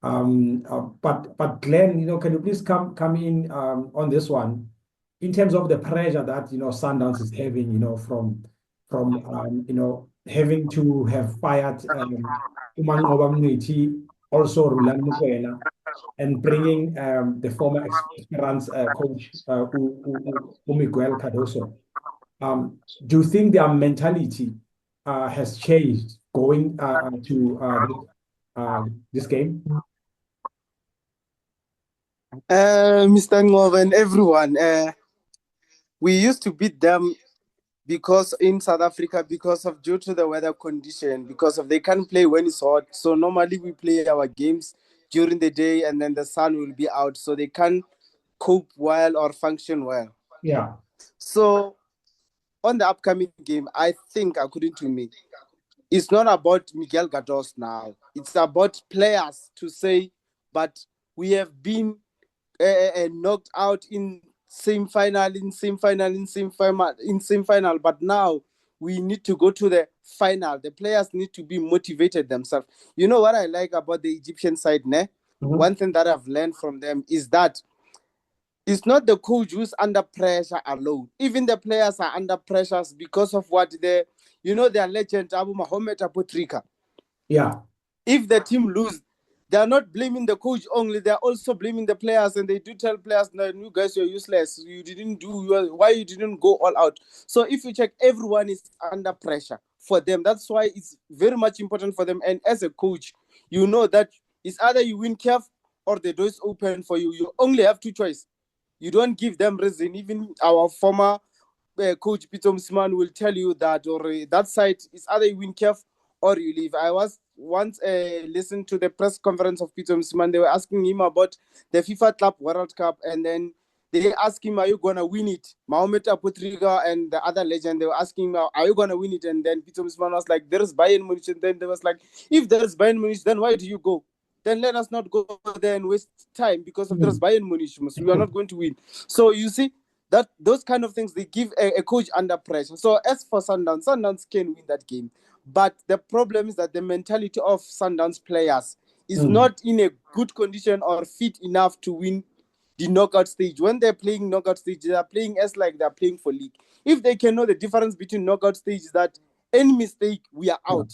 Speaker 1: But Glenn, can you please come in on this one in terms of the pressure that Sundowns is having, from having to have fired Umangoba Mniti, also Rulan Mukwena, and bringing the former Esperance coach Miguel Cardoso. Do you think their mentality has changed going to this game?
Speaker 5: Mr. Ngov and everyone, we used to beat them because in South Africa, due to the weather condition, because of they can't play when it's hot. So normally we play our games during the day and then the sun will be out, so they can't cope well or function well.
Speaker 1: Yeah.
Speaker 5: So on the upcoming game, I think, according to me, it's not about Miguel Gados now. It's about players to say, but we have been knocked out in semi-final, but now we need to go to the final. The players need to be motivated themselves. You know what I like about the Egyptian side, ne? One thing that I've learned from them is that it's not the coach who's under pressure alone. Even the players are under pressures because of what their legend Abu Mohamed Abutrika.
Speaker 1: Yeah.
Speaker 5: If the team lose, they are not blaming the coach only. They are also blaming the players, and they do tell players, "No, you guys, you're useless. You didn't why you didn't go all out." So if you check, everyone is under pressure for them. That's why it's very much important for them. And as a coach, you know that it's either you win CAF or the door is open for you. You only have two choices. You don't give them reason. Even our former coach Peter Msiman will tell you that, or that side is either you win CAF or you leave. I was once listened to the press conference of Peter Msiman. They were asking him about the FIFA Club World Cup, and then they asked him, "Are you gonna win it?" Mohamed Abutrika and the other legend, they were asking him, "Are you gonna win it?" And then Peter Msiman was like, "There is Bayern Munich." And then they was like, "If there is Bayern Munich, then why do you go? Then let us not go there and waste time, because if there's Bayern Munich, we are not going to win." So you see that those kind of things, they give a coach under pressure. So as for Sundowns can win that game. But the problem is that the mentality of Sundowns players is not in a good condition or fit enough to win the knockout stage. When they're playing knockout stage, they are playing as like they're playing for league. If they can know the difference between knockout stage, is that any mistake, we are out.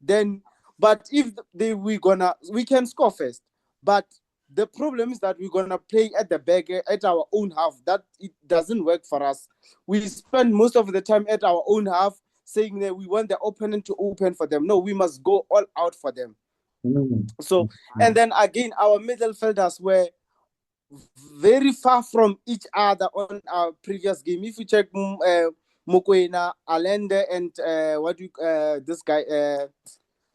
Speaker 5: Then, but if we can score first. But the problem is that we're gonna play at the back, at our own half. That it doesn't work for us. We spend most of the time at our own half, saying that we want the opponent to open for them. No, we must go all out for them. So, and then again, our midfielders were very far from each other on our previous game. If you check Mokoena, Allende, and this guy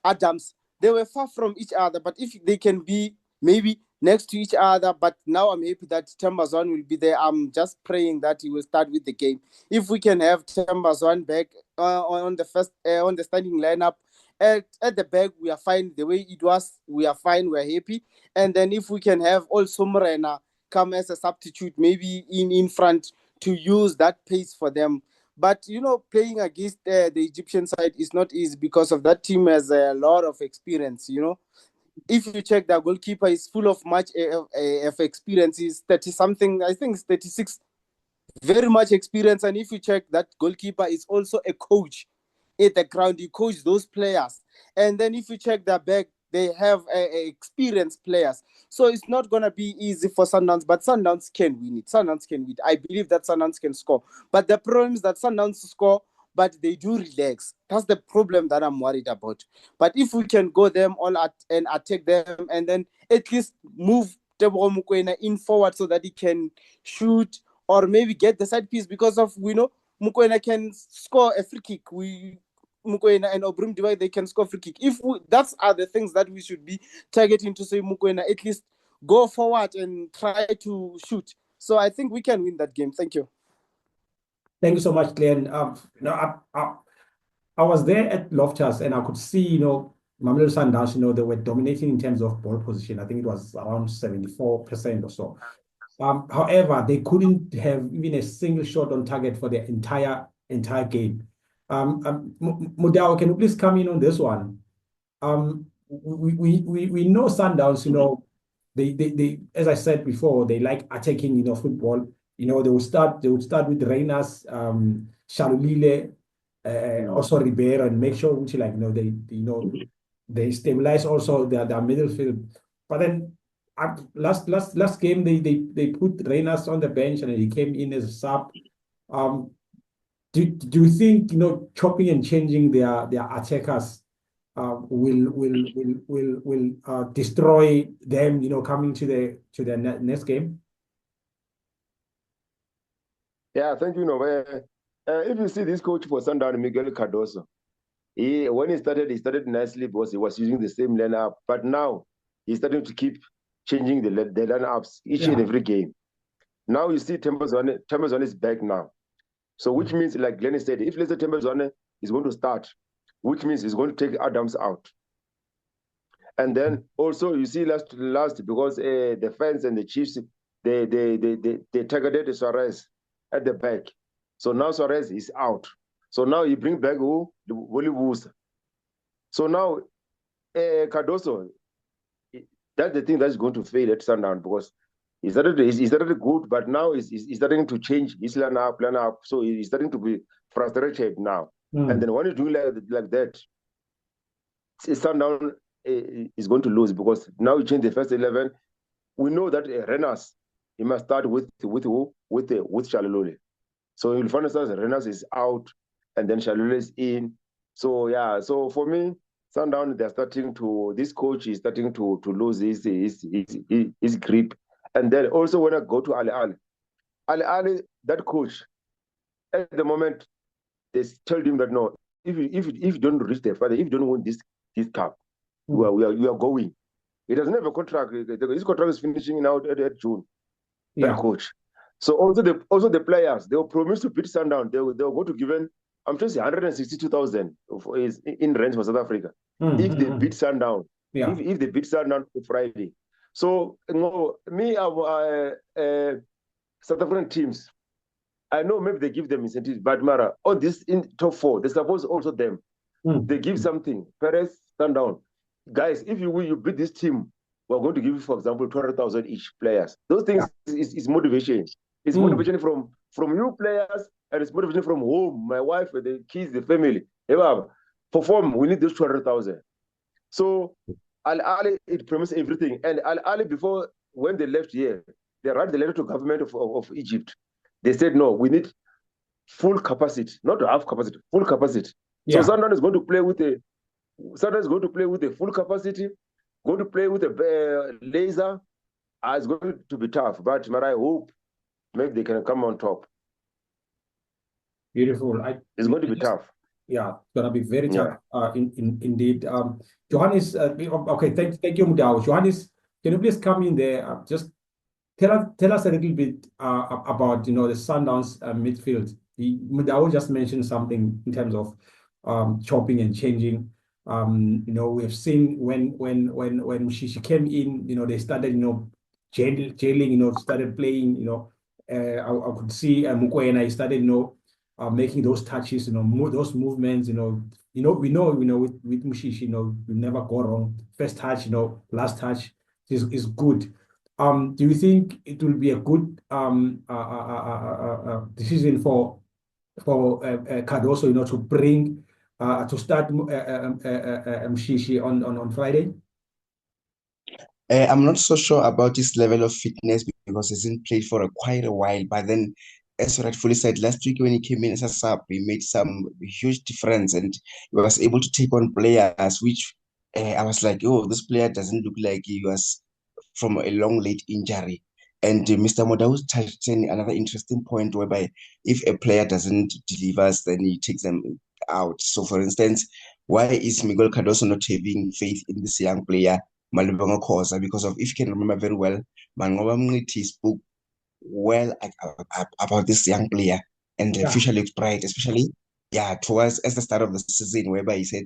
Speaker 5: Adams, they were far from each other. But if they can be maybe next to each other, but now I'm happy that Tembazwan will be there. I'm just praying that he will start with the game. If we can have Tembazwan back on the first on the starting lineup, at the back, we are fine. The way it was, we are fine. We're happy. And then if we can have also Morena come as a substitute, maybe in front, to use that pace for them. But, playing against the Egyptian side is not easy, because of that team has a lot of experience, If you check, the goalkeeper is full of much of experience. He's 30-something, I think it's 36. Very much experience. And if you check, that goalkeeper is also a coach at the ground. He coaches those players. And then if you check their back, they have experienced players. So it's not going to be easy for Sundowns, but Sundowns can win it. Sundowns can win. I believe that Sundowns can score. But the problem is that Sundowns score but they do relax. That's the problem that I'm worried about. But if we can go them all and attack them, and then at least move Tebogo Mokoena in forward so that he can shoot or maybe get the side piece, because of, we know Mokoena can score a free kick. Mokoena and Obrim Divide, they can score free kick. That's are the things that we should be targeting, to say Mokoena at least go forward and try to shoot. So I think we can win that game. Thank you.
Speaker 1: Thank you so much, Glenn. I was there at Loftus and I could see, Mamelodi Sundowns, they were dominating in terms of ball position. I think it was around 74% or so. However, they couldn't have even a single shot on target for the entire game. Mudao, can you please come in on this one? We know Sundowns, they as I said before, they like attacking, football. They would start with Reynas, Shalulile, also Ribeiro, and make sure they stabilize also their middle field. But then last game they put Reynas on the bench and he came in as a sub. Do you think chopping and changing their attackers will destroy them coming to the next game?
Speaker 3: Yeah, thank you, if you see this coach for Sundown, Miguel Cardoso, when he started nicely because he was using the same lineup, but now he's starting to keep changing the lineups each and every game. Now you see Tembazwane is back now. So which means, like Glenn said, if let's say Tembazwane is going to start, which means he's going to take Adams out. And then also you see last because the fans and the Chiefs, they targeted Suarez at the back. So now Suarez is out. So now you bring back who? The Woli Wusa. So now Cardoso, that's the thing that's going to fail at Sundown, because he started good, but now he's starting to change his plan up. So he's starting to be frustrated now. And then when you do like that, Sundown is going to lose, because now you change the first 11. We know that Renas, he must start with Shalulile. So you'll find that Renas is out and then Shalulile is in. So yeah, so for me, Sundown, this coach is starting to lose his grip. And then also when I go to Ahly, that coach, at the moment, they told him that no, if you don't reach the final, if you don't win this cup, you are going. He doesn't have a contract. His contract is finishing now at June. That coach. So also the players, they were promised to beat Sundown. They were going to give him, I'm just 162,000 in rent for South Africa. If they beat Sundown, if they beat Sundown on Friday. So South African teams, I know maybe they give them incentives, but Mara, on this in top 4, they suppose also them. They give something. Perez, Sundown. Guys, if you beat this team, we're going to give you, for example, 200,000 each players. Those things is motivation. It's motivation from you players, and it's motivation from home, my wife, the kids, the family. Perform, we need those 200,000. So Ahly, it promised everything. And Ahly, before, when they left here, they wrote the letter to government of Egypt. They said, no, we need full capacity, not half capacity, full capacity. So Sundown is going to play with a full capacity, going to play with a laser. It's going to be tough, but I hope maybe they can come on top.
Speaker 1: Beautiful.
Speaker 3: It's going to be tough.
Speaker 1: Yeah, it's going to be very tough. Indeed. Johannes, okay, thank you, Mudao. Johannes, can you please come in there? Just tell us a little bit about the Sundowns midfield. Mudao just mentioned something in terms of chopping and changing. We have seen when she came in, they started jailing, started playing. I could see Mokoena, he started making those touches, those movements. We know with Mushishi, you never go wrong. First touch, last touch is good. Do you think it will be a good decision for Cardoso, to bring to start Mushishi on Friday?
Speaker 7: I'm not so sure about his level of fitness because he hasn't played for quite a while. But then as you rightfully said, last week when he came in as a sub, he made some huge difference and he was able to take on players, which I was like, oh, this player doesn't look like he was from a long late injury. And Mr. Modau touched on another interesting point whereby if a player doesn't deliver, then he takes them out. So, for instance, why is Miguel Cardoso not having faith in this young player, Malibonga Khosa? Because of, if you can remember very well, Mangoba Mngiti spoke well about this young player, and the future looks bright, especially towards as the start of the season, whereby he said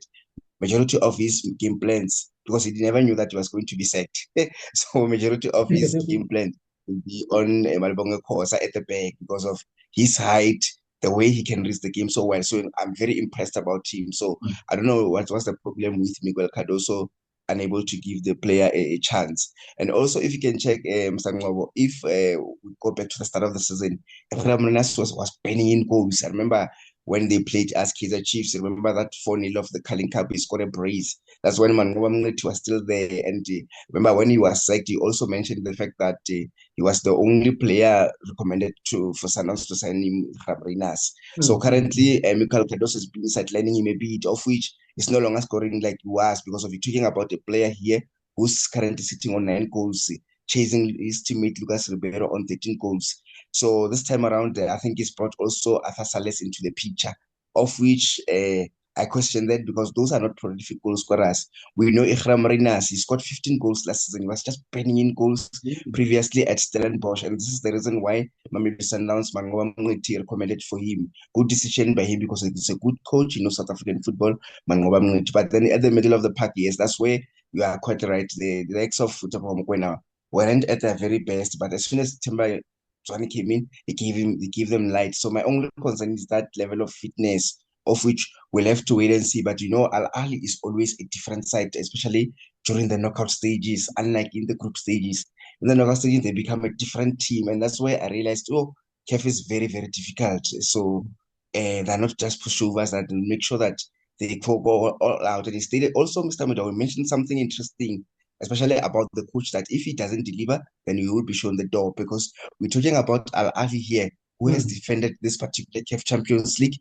Speaker 7: majority of his game plans, because he never knew that he was going to be sacked. So majority of his game plan will be on Malibonga Khosa at the back because of his height, the way he can reach the game so well. So I'm very impressed about him. So I don't know what was the problem with Miguel Cardoso unable to give the player a chance. And also, if you can check, Mr. Ngobo, if we go back to the start of the season, was penning in goals. I remember when they played as Kaizer Chiefs, remember that 4-0 of the Carling Cup, he scored a brace. That's when Mangoba Mngiti was still there. And remember when he was sacked, he also mentioned the fact that he was the only player recommended for Sundowns to sign him, Rabrinas. So currently, Michael Cardoso has been sidelining him a bit, of which he's no longer scoring like he was, because of you talking about a player here who's currently sitting on 9 goals, chasing his teammate Lucas Ribeiro on 13 goals. So this time around, I think he's brought also Arthur Sales into the picture, of which I question that because those are not prolific goal scorers. We know Ikram Marinas, he scored 15 goals last season. He was just penning in goals previously at Stellenbosch, and this is the reason why Mamelodi Sundowns Mangoba Mngiti recommended for him. Good decision by him because he's a good coach, you know, South African football, Mangoba Mngiti. But then at the middle of the pack, yes, that's where you are quite right. The likes of Thabo Mokoena weren't at their very best, but as soon as Timber Zwane came in, he gave them light. So my only concern is that level of fitness, of which we'll have to wait and see. But you know, Ahly is always a different side, especially during the knockout stages, unlike in the group stages. In the knockout stages, they become a different team, and that's where I realized, oh, CAF is very, very difficult. So they're not just pushovers, that will make sure that they go all out. And he stated also, Mr. Mudawi mentioned something interesting, especially about the coach, that if he doesn't deliver, then he will be shown the door, because we're talking about Ahly here, who has defended this particular CAF Champions League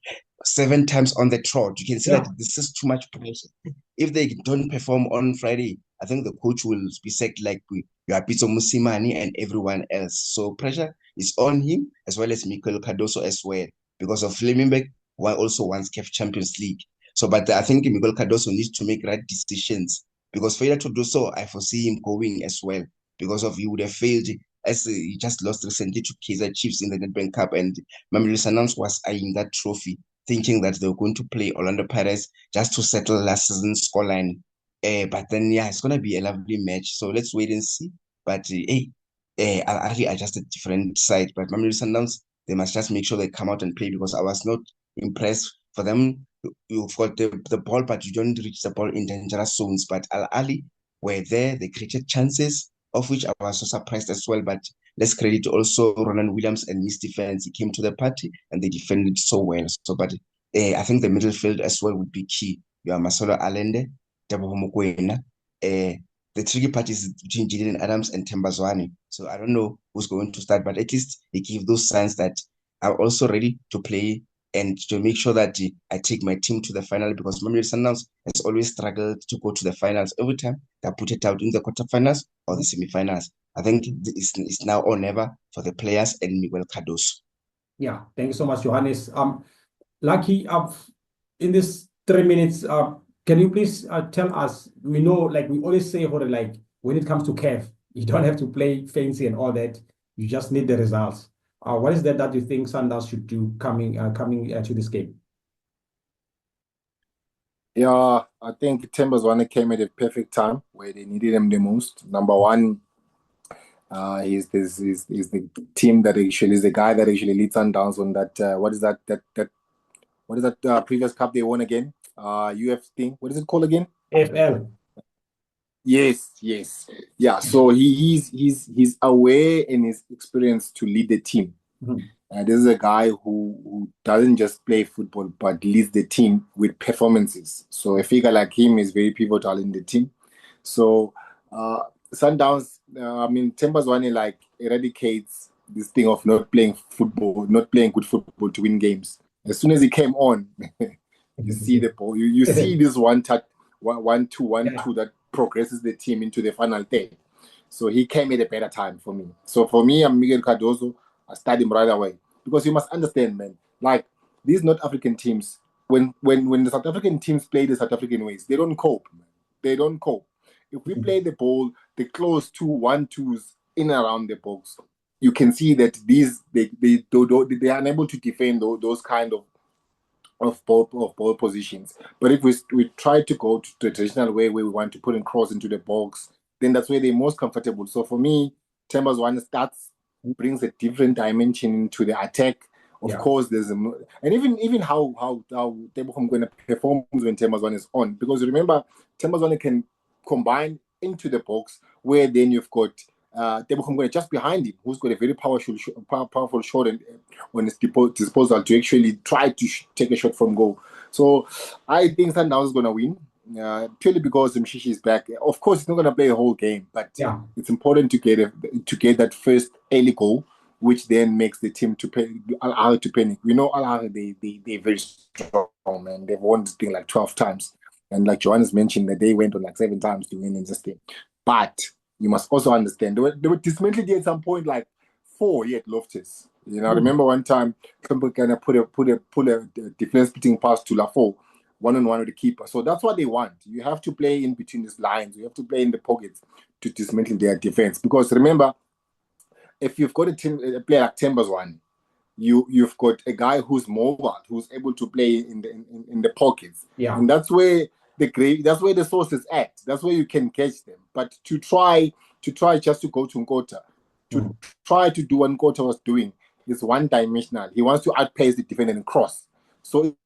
Speaker 7: 7 times on the trot. You can see that this is too much pressure. If they don't perform on Friday, I think the coach will be sacked like Yapiso Musimani and everyone else. So pressure is on him, as well as Mikel Cardoso as well, because of Flemingbeck, who also wants CAF Champions League. So, but I think Miguel Cardoso needs to make right decisions, because failure to do so, I foresee him going as well, because of he would have failed, as he just lost recently to Kaizer Chiefs in the Nedbank Cup, and Mamelodi Sundowns was eyeing that trophy, thinking that they were going to play Orlando Pirates just to settle last season's scoreline. But then, it's going to be a lovely match. So let's wait and see. But Ahly are just a different side. But Mamelodi Sundowns, they must just make sure they come out and play, because I was not impressed for them. You've got the ball, but you don't reach the ball in dangerous zones. But Ahly were there, they created chances, of which I was so surprised as well. But let's credit also Roland Williams and his defense. He came to the party and they defended so well. So, but I think the middle field as well would be key. You are Masolo Allende, Thabo Mokoena. The tricky part is between Julian Adams and Themba Zwane. So I don't know who's going to start, but at least they give those signs that I'm also ready to play and to make sure that I take my team to the final, because Mamelodi Sundowns has always struggled to go to the finals. Every time they put it out in the quarterfinals or the semi-finals. I think it's now or never for the players and Miguel Cardoso.
Speaker 1: Yeah, thank you so much, Johannes. Lucky, in this 3 minutes, can you please tell us, we know, like we always say, like when it comes to CAF, you don't have to play fancy and all that. You just need the results. What is that you think Sundowns should do coming to this game?
Speaker 6: Yeah, I think Themba Zwane came at a perfect time where they needed him the most. Number one, he's the team that actually is the guy that actually leads Sundowns on that. What is that previous cup they won again? UF thing. What is it called again?
Speaker 1: FL.
Speaker 6: Yes. Yeah. So he's aware and he's experienced to lead the team. This is a guy who doesn't just play football but leads the team with performances. So a figure like him is very pivotal in the team. So Sundowns, Themba Zwane like eradicates this thing of not playing football, not playing good football to win games. As soon as he came on, you see the ball. You see this one touch, 1-2 that progresses the team into the final third. So he came at a better time for me. So for me, I'm Miguel Cardozo. I started him right away because you must understand, man. Like these North African teams, when the South African teams play the South African ways, they don't cope, man. They don't cope. If we play the ball, the close 2-1-2s in and around the box, you can see that they are unable to defend those kind of ball positions. But if we try to go to the traditional way where we want to put in cross into the box, then that's where they're most comfortable. So for me, Themba's one brings a different dimension into the attack. Of course, there's and even how Tebogo going to perform when Themba's one is on, because remember Themba's one can combine into the box where then you've got Tebogo just behind him, who's got a very powerful shot and on his disposal to actually try to take a shot from goal. So I think Sundowns is going to win. Purely because Mshishi is back. Of course, he's not going to play a whole game, but it's important to get that first early goal, which then makes the team to panic. We know Ahly, they're very strong, man. They've won this thing like 12 times. And like Johannes mentioned, that they went on like 7 times to win in this thing. But you must also understand, they were dismantled at some point like 4 at Loftus. You know, I remember one time, Campbell kind of put a defense-beating pass to Lafaux, one-on-one with the keeper. So that's what they want. You have to play in between these lines. You have to play in the pockets to dismantle their defense. Because remember, if you've got a player like Themba's one, you've got a guy who's mobile, who's able to play in the pockets. Yeah. And that's where the source is at. That's where you can catch them. But to try just to go to Nkota, to try to do what Nkota was doing is one-dimensional. He wants to outpace the defender and cross. So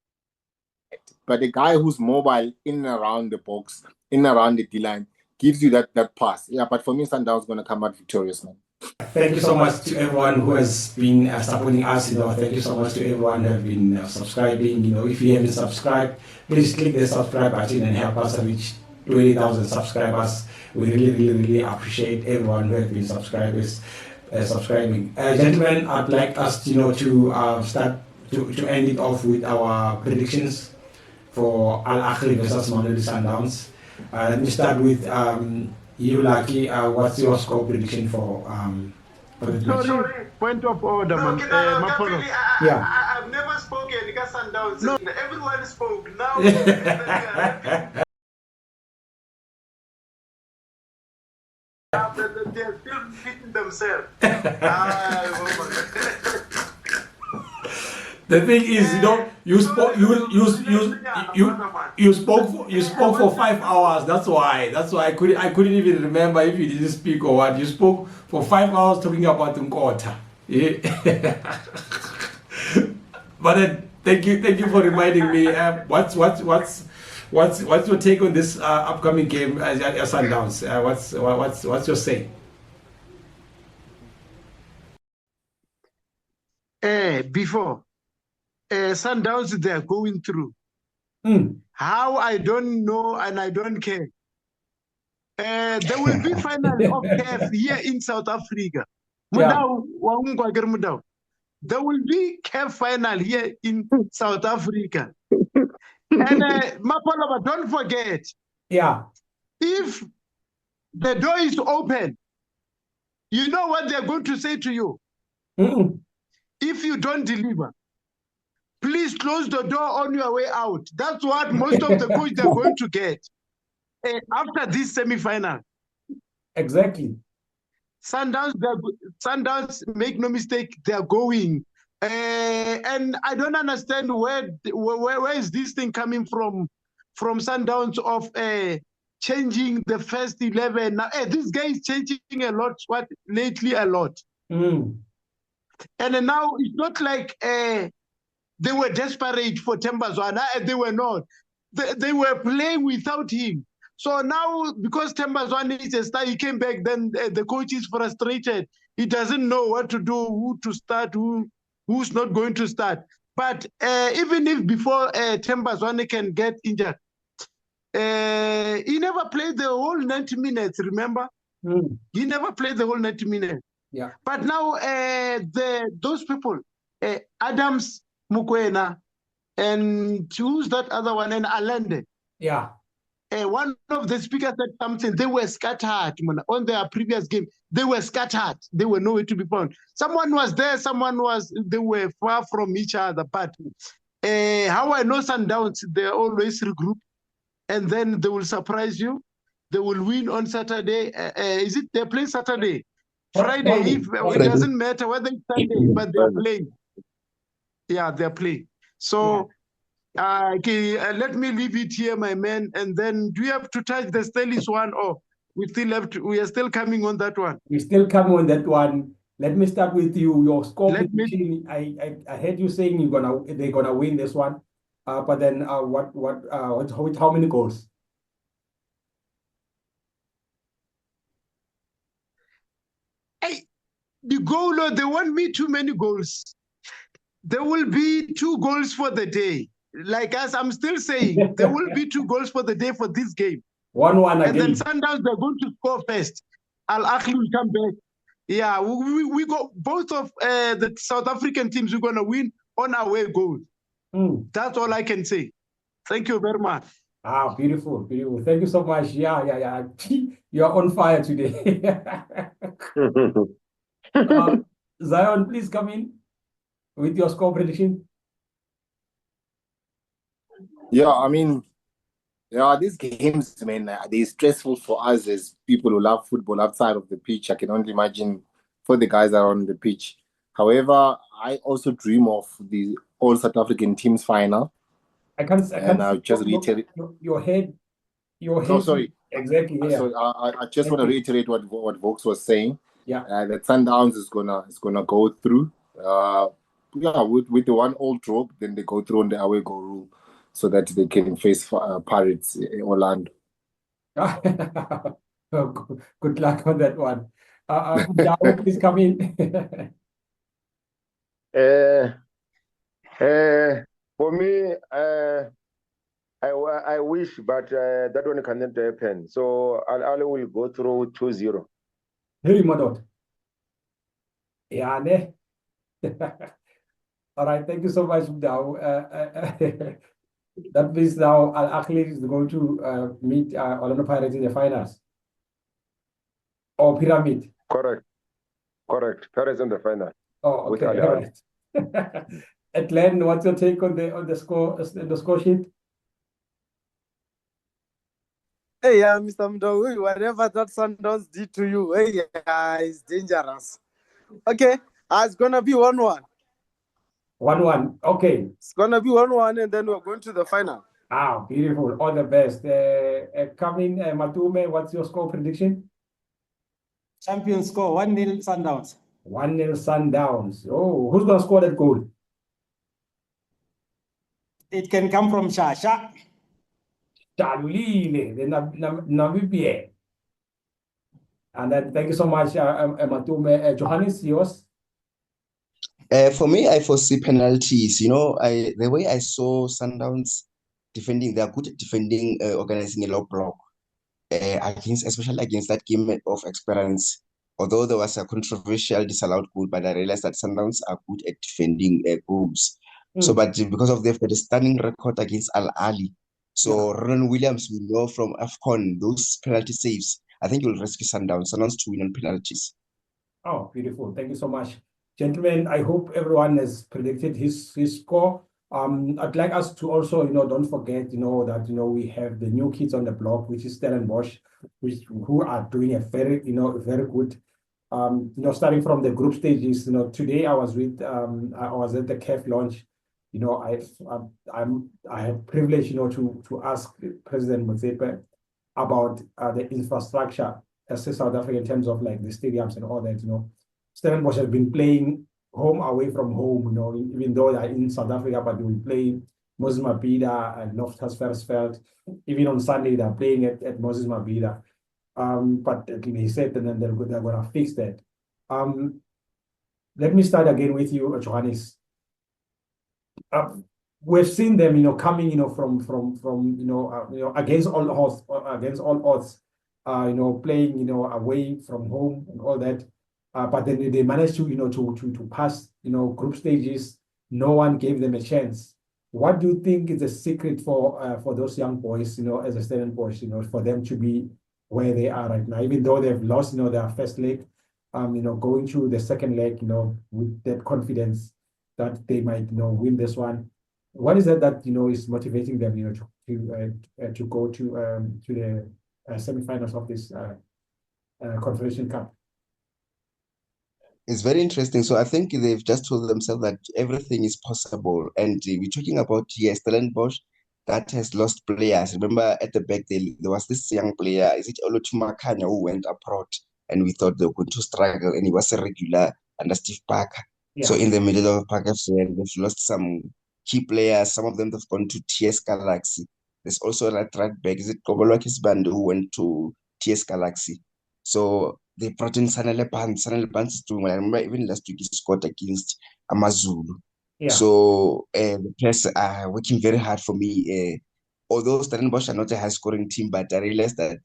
Speaker 6: but the guy who's mobile in and around the box, in and around the D-line, gives you that pass. Yeah, but for me, Sundowns is going to come out victorious, man.
Speaker 1: Thank you so much to everyone who has been supporting us. Thank you so much to everyone who have been subscribing. If you haven't subscribed, please click the subscribe button and help us reach 20,000 subscribers. We really appreciate everyone who have been subscribing. Gentlemen, I'd like us, to start to end it off with our predictions for Ahly versus Mamelodi Sundowns. Let me start with you, Lucky. What's your score prediction for the match?
Speaker 4: Sorry, point of order, man.
Speaker 5: I've never spoken because Sundowns. No. Everyone spoke now. They're still beating themselves.
Speaker 1: The thing is, you spoke for 5 hours. That's why I couldn't even remember if you didn't speak or what. You spoke for 5 hours talking about Nkota. Yeah. But then, thank you for reminding me. What's your take on this upcoming game at Sundowns? What's your say?
Speaker 4: Before. Sundowns they are going through. How, I don't know and I don't care. There will be final of CAF here in South Africa. There will be CAF final here in South Africa. And Mapalaba, don't forget. Yeah. If the door is open, you know what they're going to say to you. If you don't deliver, please close the door on your way out. That's what most of the coaches are going to get after this semi-final.
Speaker 1: Exactly.
Speaker 4: Sundowns, make no mistake, they are going. And I don't understand where is this thing coming from Sundowns of changing the first 11. Now, this guy is changing a lot, lately a lot. And now it's not like they were desperate for Thembazwana. They were not. They were playing without him. So now, because Thembazwana is a star, he came back, then the coach is frustrated. He doesn't know what to do, who to start, who's not going to start. But even if before Thembazwana can get injured, he never played the whole 90 minutes, remember? He never played the whole 90 minutes.
Speaker 1: Yeah.
Speaker 4: But now those people, Adams, Mukwena, and who's that other one? And Alende.
Speaker 1: Yeah.
Speaker 4: One of the speakers said something. They were scattered on their previous game. They were scattered. They were nowhere to be found. Someone was there. They were far from each other. But how I know Sundowns, they always regroup, and then they will surprise you. They will win on Saturday. Is it they're playing Saturday? Friday, it doesn't matter whether it's Sunday, but they're playing. Yeah, they're playing. So okay, let me leave it here, my man. And then do you have to touch the Stellis one, or we are still coming on that one?
Speaker 1: We're still coming on that one. Let me start with you. Your score prediction. I heard you saying they're gonna win this one. But then how many goals?
Speaker 4: The goal, they won't be too many goals. There will be 2 goals for the day. Like as I'm still saying, there will be 2 goals for the day for this game.
Speaker 1: 1-1 again.
Speaker 4: And then Sundowns, they're going to score first. Ahly will come back. Yeah, we got both of the South African teams. We're going to win on our way goals. That's all I can say. Thank you very much.
Speaker 1: Beautiful, beautiful. Thank you so much. Yeah. You're on fire today. Zion, please come in with your score prediction.
Speaker 6: Yeah, I mean, these games, man, they're stressful for us as people who love football outside of the pitch. I can only imagine for the guys that are on the pitch. However, I also dream of the All South African Teams final.
Speaker 1: I can't
Speaker 6: I'll just reiterate.
Speaker 1: Your head.
Speaker 6: No, sorry.
Speaker 1: Exactly. Yeah.
Speaker 6: So I just want to reiterate what Vox was saying.
Speaker 1: Yeah.
Speaker 6: That Sundowns is gonna go through. With the 1-1 draw, then they go through on the away goal rule, so that they can face Pirates in Orlando.
Speaker 1: Good luck on that one. Please come in.
Speaker 3: For me, I wish, but that one cannot happen. So Ahly will go through 2-0.
Speaker 1: Very modern. Yeah, ne? All right, thank you so much, Mdau. That means now Ahly is going to meet Orlando Pirates in the finals. Or Pyramid.
Speaker 3: Correct. Pirates in the final.
Speaker 1: Oh, okay. All right. Glenn, what's your take on the score sheet?
Speaker 5: Hey, Mr. Mdau, whatever that Sundowns did to you, it's dangerous. Okay, it's gonna be 1-1.
Speaker 1: 1-1. Okay.
Speaker 5: It's gonna be 1-1, and then we're going to the final.
Speaker 1: Beautiful. All the best. Coming, Matume, what's your score prediction?
Speaker 2: Champion score 1-0 Sundowns.
Speaker 1: 1-0 Sundowns. Oh, who's gonna score that goal?
Speaker 2: It can come from Shasha.
Speaker 1: Dalulile, the Namibia. And then thank you so much, Matume. Johannes, yours?
Speaker 7: For me, I foresee penalties. The way I saw Sundowns defending, they are good at defending, organizing a low block, especially against that game of experience. Although there was a controversial disallowed goal, but I realized that Sundowns are good at defending goals. So, but because of they've got a stunning record against Ahly, so Ron Williams, we know from AFCON, those penalty saves, I think he will rescue Sundowns to win on penalties.
Speaker 1: Oh, beautiful. Thank you so much. Gentlemen, I hope everyone has predicted his score. I'd like us to also, don't forget, that, we have the new kids on the block, which is Stellenbosch, who are doing a very, very good, starting from the group stages. Today I was at the CAF launch. I had privilege, to ask President Motsepe about the infrastructure as South Africa in terms of like the stadiums and all that. Stellenbosch has been playing home away from home, even though they're in South Africa, but they will play Moses Mabhida and Loftus-Versfeld. Even on Sunday, they're playing at Moses Mabhida. But he said that they're going to fix that. Let me start again with you, Johannes. We've seen them, coming, from against all odds, playing, away from home and all that. but then they managed to, to pass, group stages. No one gave them a chance. What do you think is the secret for those young boys, as a Stellenbosch, for them to be where they are right now, even though they've lost, their first leg, going through the second leg, with that confidence that they might, win this one. What is that is motivating them, to go to the semi-finals of this Confederation Cup?
Speaker 7: It's very interesting. So I think they've just told themselves that everything is possible. And we're talking about, yes, Stellenbosch that has lost players. Remember at the back, there was this young player, is it Olutumakanya, who went abroad, and we thought they were going to struggle, and he was a regular under Steve Parker.
Speaker 1: Yeah.
Speaker 7: So in the middle of Parker, they've lost some key players. Some of them have gone to TS Galaxy. There's also that right back, is it Kobolwakis Band, who went to TS Galaxy. So they brought in Sanele Pants. Sanele Pants is doing well. I remember even last week he scored against Amazulu.
Speaker 1: Yeah.
Speaker 7: So the players are working very hard for me. Although Stellenbosch are not a high-scoring team, but I realized that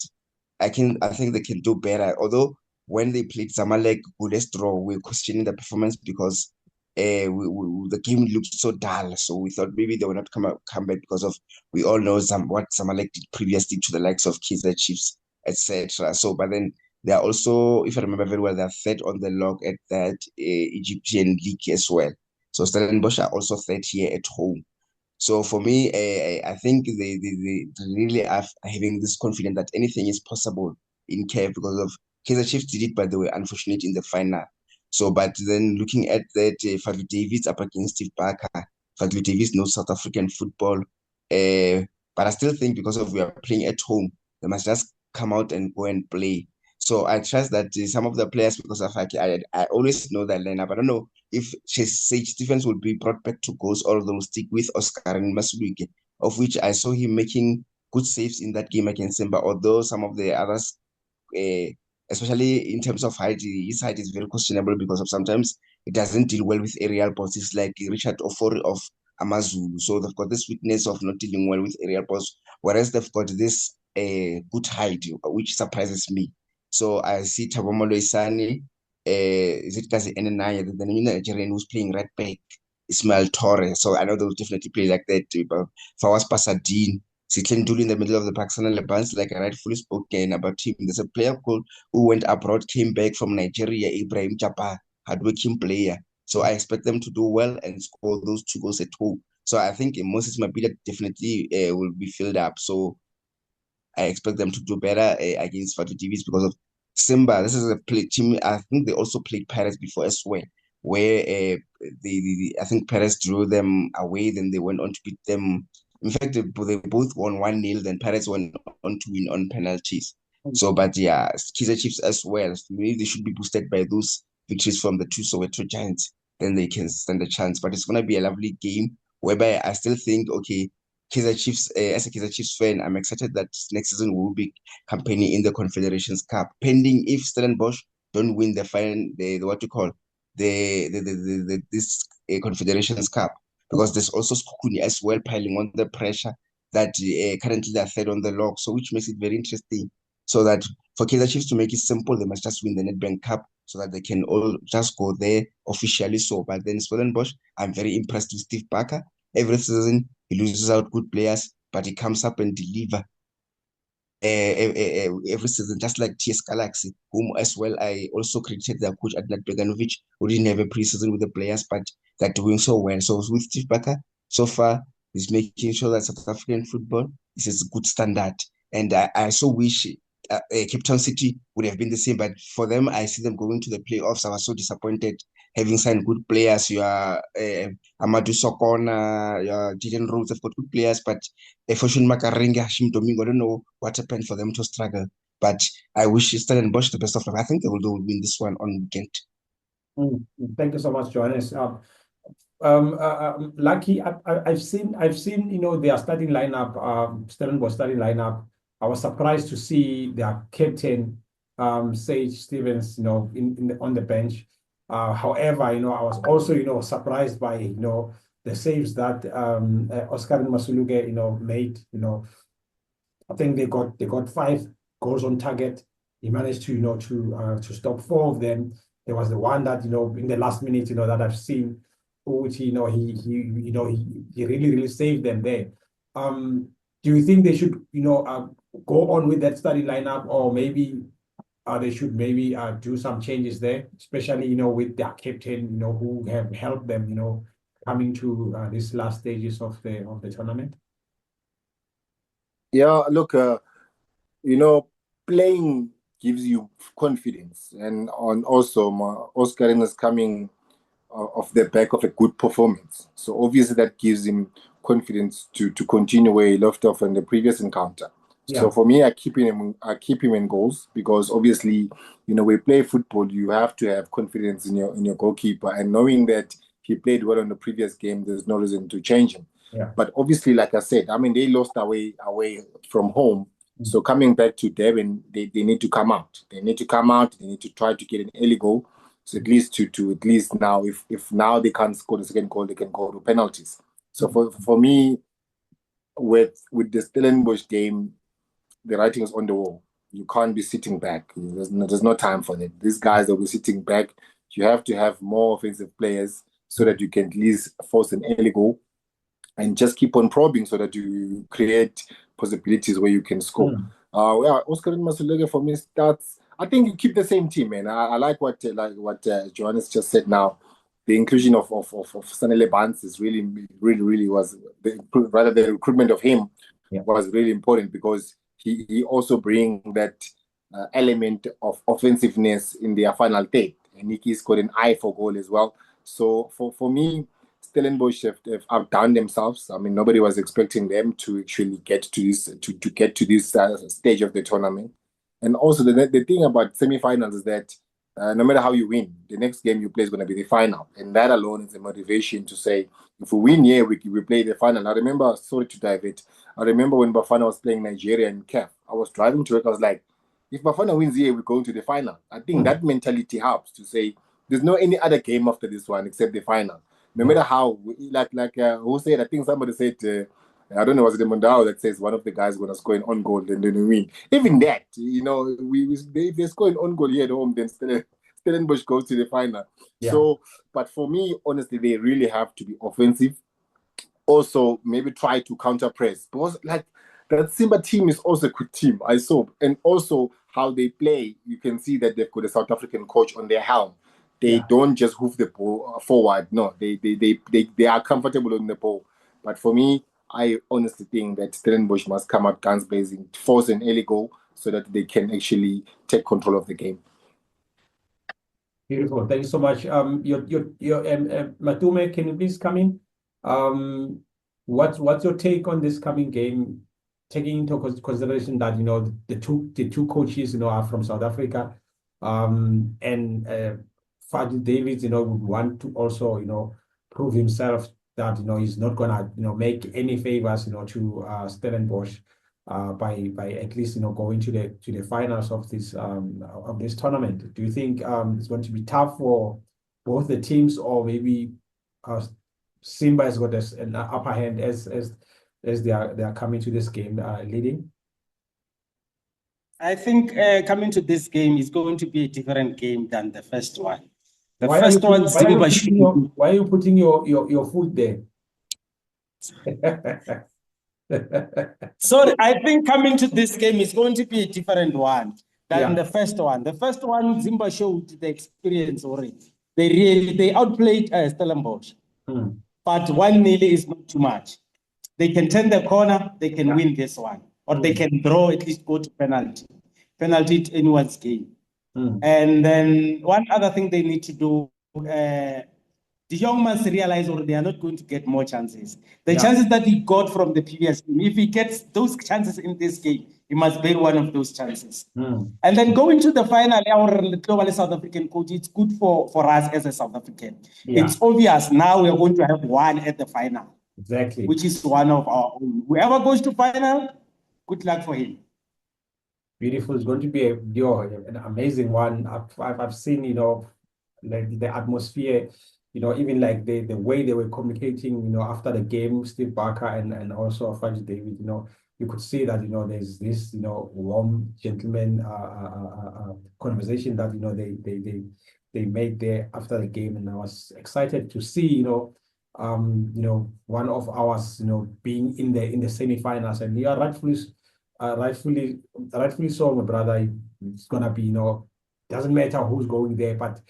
Speaker 7: I think they can do better. Although when they played Zamalek, Gulestro, we were questioning the performance because the game looked so dull. So we thought maybe they will not come back because of, we all know what Zamalek did previously to the likes of Kaizer Chiefs, etc. So, but then they are also, if I remember very well, they're third on the log at that Egyptian league as well. So Stellenbosch are also third here at home. So for me, I think they really are having this confidence that anything is possible in CAF because of Kaizer Chiefs did it, but they were unfortunate in the final. So, but then looking at that, Fadlu Davids up against Steve Parker, Fadlu Davids knows South African football, but I still think because of we are playing at home, they must just come out and go and play. So I trust that some of the players, because of I always know that lineup. I don't know if Sage Stephens will be brought back to goals or they will stick with Oscar and Masuluke, of which I saw him making good saves in that game against Simba, although some of the others, especially in terms of height, his height is very questionable because of sometimes it doesn't deal well with aerial balls. It's like Richard Ofori of Amazulu. So they've got this weakness of not dealing well with aerial balls, whereas they've got this good height, which surprises me. So I see Thabo Moloisane, is it Kazi Enenaya, the Nigerian who's playing right back, Ismail Torre. So I know they'll definitely play like that. But Fawaz Pasadine, Sitlendulu in the middle of the Pakistan Lebans, like I rightfully spoken about him. There's a player who went abroad, came back from Nigeria, Ibrahim Chapa, hardworking player. So I expect them to do well and score those 2 goals at home. So I think Moses Mabida definitely will be filled up. So I expect them to do better against Fatu TVs because of Simba. This is a team. I think they also played Pirates before as well, where I think Pirates drew them away. Then they went on to beat them. In fact, they both won 1-0. Then Pirates went on to win on penalties. So, but yeah, Kaizer Chiefs as well. Maybe they should be boosted by those victories from the 2 Soweto Giants. Then they can stand a chance. But it's gonna be a lovely game whereby I still think, okay, Kaizer Chiefs, as a Kaizer Chiefs fan, I'm excited that next season we will be campaigning in the Confederations Cup, pending if Stellenbosch don't win the final, what you call this Confederations Cup, because there's also Skukuni as well piling on the pressure that currently they're third on the log, so which makes it very interesting. So that for Kaizer Chiefs to make it simple, they must just win the Nedbank Cup so that they can all just go there officially. So, but then Stellenbosch, I'm very impressed with Steve Parker. Every season he loses out good players, but he comes up and deliver every season, just like TS Galaxy, whom as well I also credited their coach Adnan Beganovic, who didn't have a preseason with the players, but they're doing so well. So with Steve Parker, so far, he's making sure that South African football is a good standard. And I so wish Cape Town City would have been the same, but for them, I see them going to the playoffs. I was so disappointed having signed good players. You are Amadou Sokona, Gideon Rhodes have got good players, but Fortune Makarenga, Hashim Domingo, I don't know what happened for them to struggle. But I wish Stellenbosch the best of luck. I think they will win this one on weekend.
Speaker 1: Thank you so much, Johannes. Lucky, I've seen their starting lineup, Stellenbosch starting lineup. I was surprised to see their captain, Sage Stephens, on the bench. However, I was also, surprised by, the saves that Oscar and Masuluke, made. I think they got 5 goals on target. He managed to, to stop 4 of them. there was the one that, in the last minute, that I've seen, which, he really saved them there. Do you think they should, go on with that starting lineup, or maybe they should maybe do some changes there, especially, with their captain, who have helped them, coming to these last stages of the tournament?
Speaker 6: Yeah, look, playing gives you confidence, and also Oscar is coming off the back of a good performance. So obviously that gives him confidence to continue where he left off in the previous encounter.
Speaker 1: Yeah.
Speaker 6: So for me, I keep him in goals, because obviously, when we play football, you have to have confidence in your goalkeeper, and knowing that he played well in the previous game, there's no reason to change him.
Speaker 1: Yeah.
Speaker 6: But obviously, like I said, they lost away from home. So coming back to Durban, they need to come out. They need to come out. They need to try to get an early goal. So at least at least now, if now they can't score the second goal, they can go to penalties. So for me, with the Stellenbosch game, the writing is on the wall. You can't be sitting back. There's no time for that. These guys will be sitting back. You have to have more offensive players so that you can at least force an early goal, and just keep on probing so that you create possibilities where you can score. Oscar Masuleke for me starts. I think you keep the same team, man. I like what Johannes just said now. The inclusion of Sanele Bans is really was the recruitment of him was really important, because he also brings that element of offensiveness in their final third. And Niki's got an eye for goal as well. So for me, Stellenbosch have outdone themselves. Nobody was expecting them to actually get to this stage of the tournament. And also the thing about semi-finals is that no matter how you win, the next game you play is going to be the final, and that alone is a motivation to say, if we win here, we play the final. I remember, sorry to dive it, I remember when Bafana was playing Nigeria in CAF. I was driving to work. I was like, if Bafana wins here, we're going to the final. I think that mentality helps to say there's no any other game after this one except the final. No matter how, who said, I think somebody said, I don't know, was it Mondao that says one of the guys going to score an on goal and then we win. Even that, if they score an on goal here at home, then Stellenbosch goes to the final.
Speaker 1: Yeah.
Speaker 6: So, but for me, honestly, they really have to be offensive. Also, maybe try to counter press, because that Simba team is also a good team, I saw. And also how they play, you can see that they've got a South African coach on their helm. They don't just hoof the ball forward. No, they are comfortable on the ball. But for me, I honestly think that Stellenbosch must come out guns blazing, force an early goal so that they can actually take control of the game.
Speaker 1: Beautiful. Thank you so much. Matume, can you please come in? What's your take on this coming game, taking into consideration that the two coaches are from South Africa, and Fadil Davids would want to also prove himself that he's not gonna make any favors to Stellenbosch by at least going to the finals of this tournament. Do you think it's going to be tough for both the teams, or maybe Simba has got an upper hand as they are coming to this game leading?
Speaker 2: I think coming to this game is going to be a different game than the first one.
Speaker 1: Why are you putting your foot there?
Speaker 2: So I think coming to this game is going to be a different one than the first one. The first one, Simba showed the experience already. They outplayed Stellenbosch. But 1-0 is not too much. They can turn the corner, they can win this one. Or they can draw, at least go to penalty. Penalty to anyone's game. And then one other thing they need to do, the young must realize they are not going to get more chances. The chances that he got from the previous game, if he gets those chances in this game, he must bear one of those chances. And then going to the final, our global South African coach, it's good for us as a South African. It's obvious now we are going to have one at the final.
Speaker 1: Exactly.
Speaker 2: Which is one of our own. Whoever goes to final, good luck for him.
Speaker 1: Beautiful. It's going to be an amazing one. I've seen, like the atmosphere, even like the way they were communicating, after the game, Steve Barker and also Fadil David, you could see that, there's this, warm gentleman conversation that, they made there after the game, and I was excited to see, one of ours, being in the semi-finals, and yeah, rightfully so, my brother. It's gonna be, doesn't matter who's going there, but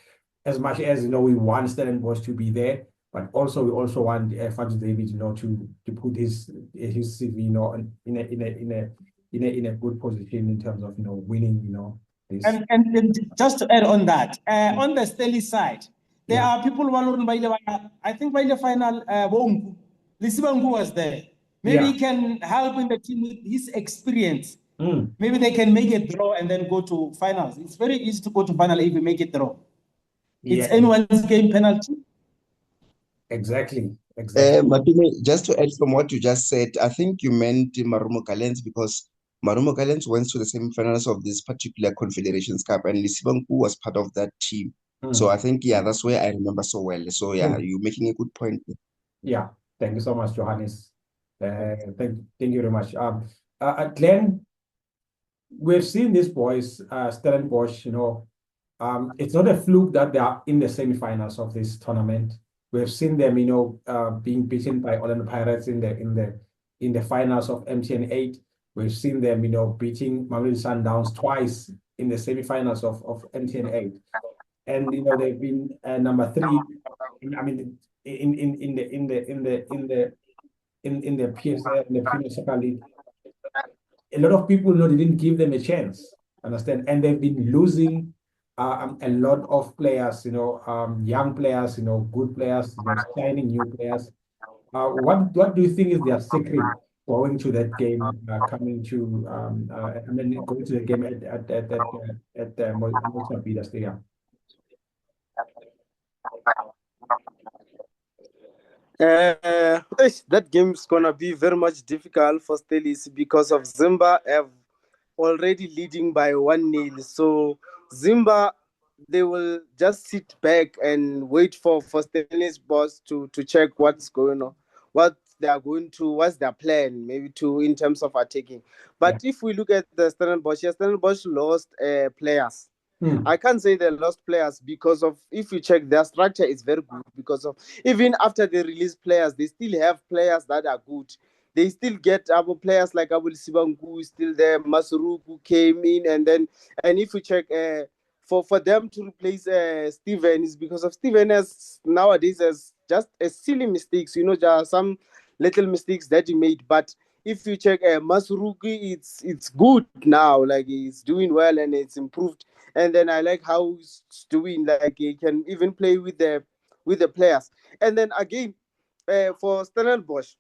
Speaker 1: as much as we want Stellenbosch to be there, but also we also want Fadz David, to put his CV, in a good position in terms of winning, this.
Speaker 2: And just to add on that, on the Stelly side, there are people who I think by the final, Lisibangu was there. Maybe he can help in the team with his experience. Maybe they can make a draw and then go to finals. It's very easy to go to final if you make it draw. It's anyone's game penalty.
Speaker 1: Exactly.
Speaker 7: Matume, just to add from what you just said, I think you meant Marumo Gallants, because Marumo Gallants went to the semi-finals of this particular Confederations Cup, and Lisibangu was part of that team. So I think, that's where I remember so well. So you're making a good point.
Speaker 1: Yeah, thank you so much, Johannes. Thank you very much. Glenn, we've seen these boys, Stellenbosch, it's not a fluke that they are in the semi-finals of this tournament. We've seen them, being beaten by Orlando Pirates in the finals of MTN 8. We've seen them, beating Mamelodi Sundowns twice in the semi-finals of MTN 8. And they've been number 3. I mean, in the PSL, in the Premier Soccer League. A lot of people they didn't give them a chance. Understand? And they've been losing a lot of players, young players, good players, signing new players. What do you think is their secret going to that game, going to the game at the Mamelodi Stadium?
Speaker 5: That game is gonna be very much difficult for Stellies because of Simba have already leading by 1-0. So Simba, they will just sit back and wait for Stellenbosch to check what's going on, what they are going to, what's their plan, maybe in terms of attacking. But if we look at the Stellenbosch lost players. I can't say they lost players because of, if you check, their structure is very good, because of even after they release players, they still have players that are good. They still get other players like Abul Sibangu is still there, Masuruku came in, and if you check for them to replace Steven is because of Steven nowadays has just a silly mistakes, there are some little mistakes that he made, but if you check Masuruku, it's good now, like he's doing well and it's improved. And then I like how he's doing, like he can even play with the players. And then again, for Stellenbosch,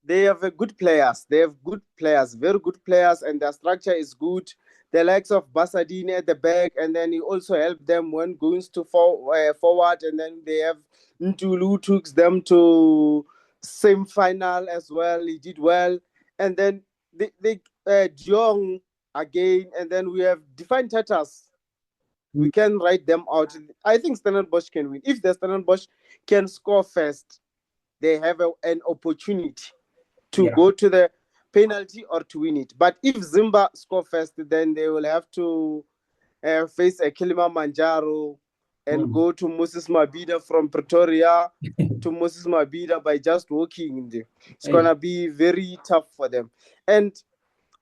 Speaker 5: they have good players. They have good players, very good players, and their structure is good. The likes of Basadine at the back, and then he also helped them when going to forward. And then they have Ntulu, took them to semi-final as well. He did well. And then they Diong again, and then we have defined Tatas. We can write them out. I think Stellenbosch can win. If the Stellenbosch can score first, they have an opportunity to go to the penalty or to win it. But if Simba score first, then they will have to face a Kilimanjaro and go to Moses Mabhida from Pretoria to Moses Mabhida by just walking in there. It's going to be very tough for them. And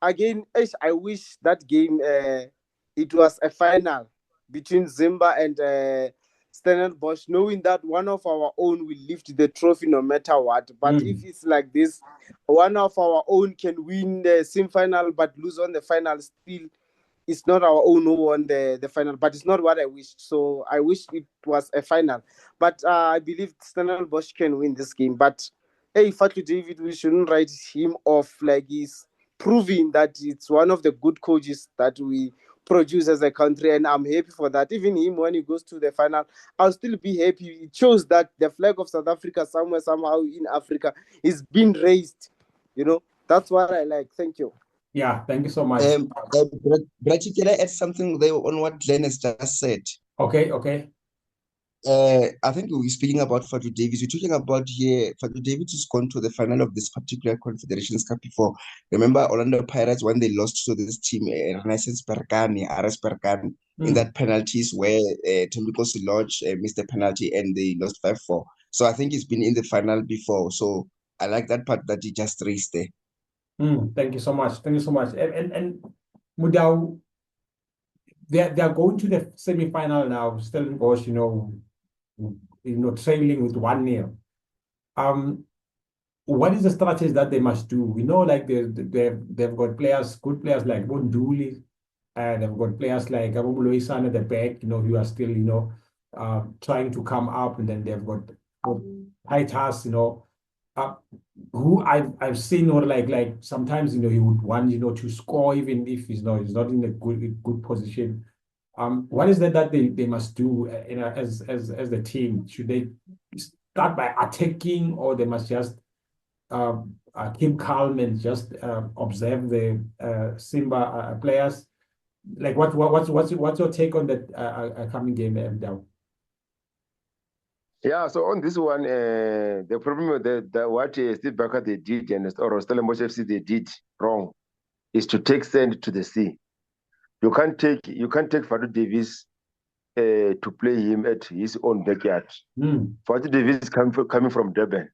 Speaker 5: again, I wish that game, it was a final between Simba and Stellenbosch, knowing that one of our own will lift the trophy no matter what. But if it's like this, one of our own can win the semi-final but lose on the final, still it's not our own who won the final. But it's not what I wished. So I wish it was a final. But I believe Stellenbosch can win this game. But Fatu David, we shouldn't write him off, like he's proving that it's one of the good coaches that we produce as a country, and I'm happy for that. Even him, when he goes to the final, I'll still be happy. It shows that the flag of South Africa somehow in Africa is being raised. That's what I like. Thank you.
Speaker 1: Yeah, thank you so much.
Speaker 7: Brett, can I add something there on what Glenn has just said?
Speaker 1: Okay.
Speaker 7: I think we're speaking about Fatu Davis. We're talking about here, Fatu Davis has gone to the final of this particular Confederations Cup before. Remember Orlando Pirates when they lost to this team, Renaissance Berkane, RS Berkane, in that penalties where Tomiko Lodge missed the penalty and they lost 5-4. So I think he's been in the final before. So I like that part that he just raised there.
Speaker 1: Thank you so much. Thank you so much. And Mudau, they are going to the semi-final now. Stellenbosch, trailing with 1-0. What is the strategy that they must do? We know, like they've got players, good players like Bonduli, and they've got players like Mamelodi Sundowns at the back, who are still, trying to come up, and then they've got Titus, who I've seen, or like sometimes, he would want, to score even if he's not in a good position. What is that they must do, as the team? Should they start by attacking, or they must just keep calm and just observe the Simba players? Like, what's your take on that coming game, Dow?
Speaker 3: Yeah, so on this one, the problem with what Steve Barker they did or Stellenbosch FC they did wrong is to take sand to the sea. You can't take Fatu Davis to play him at his own backyard. Fatu Davis coming from Durban,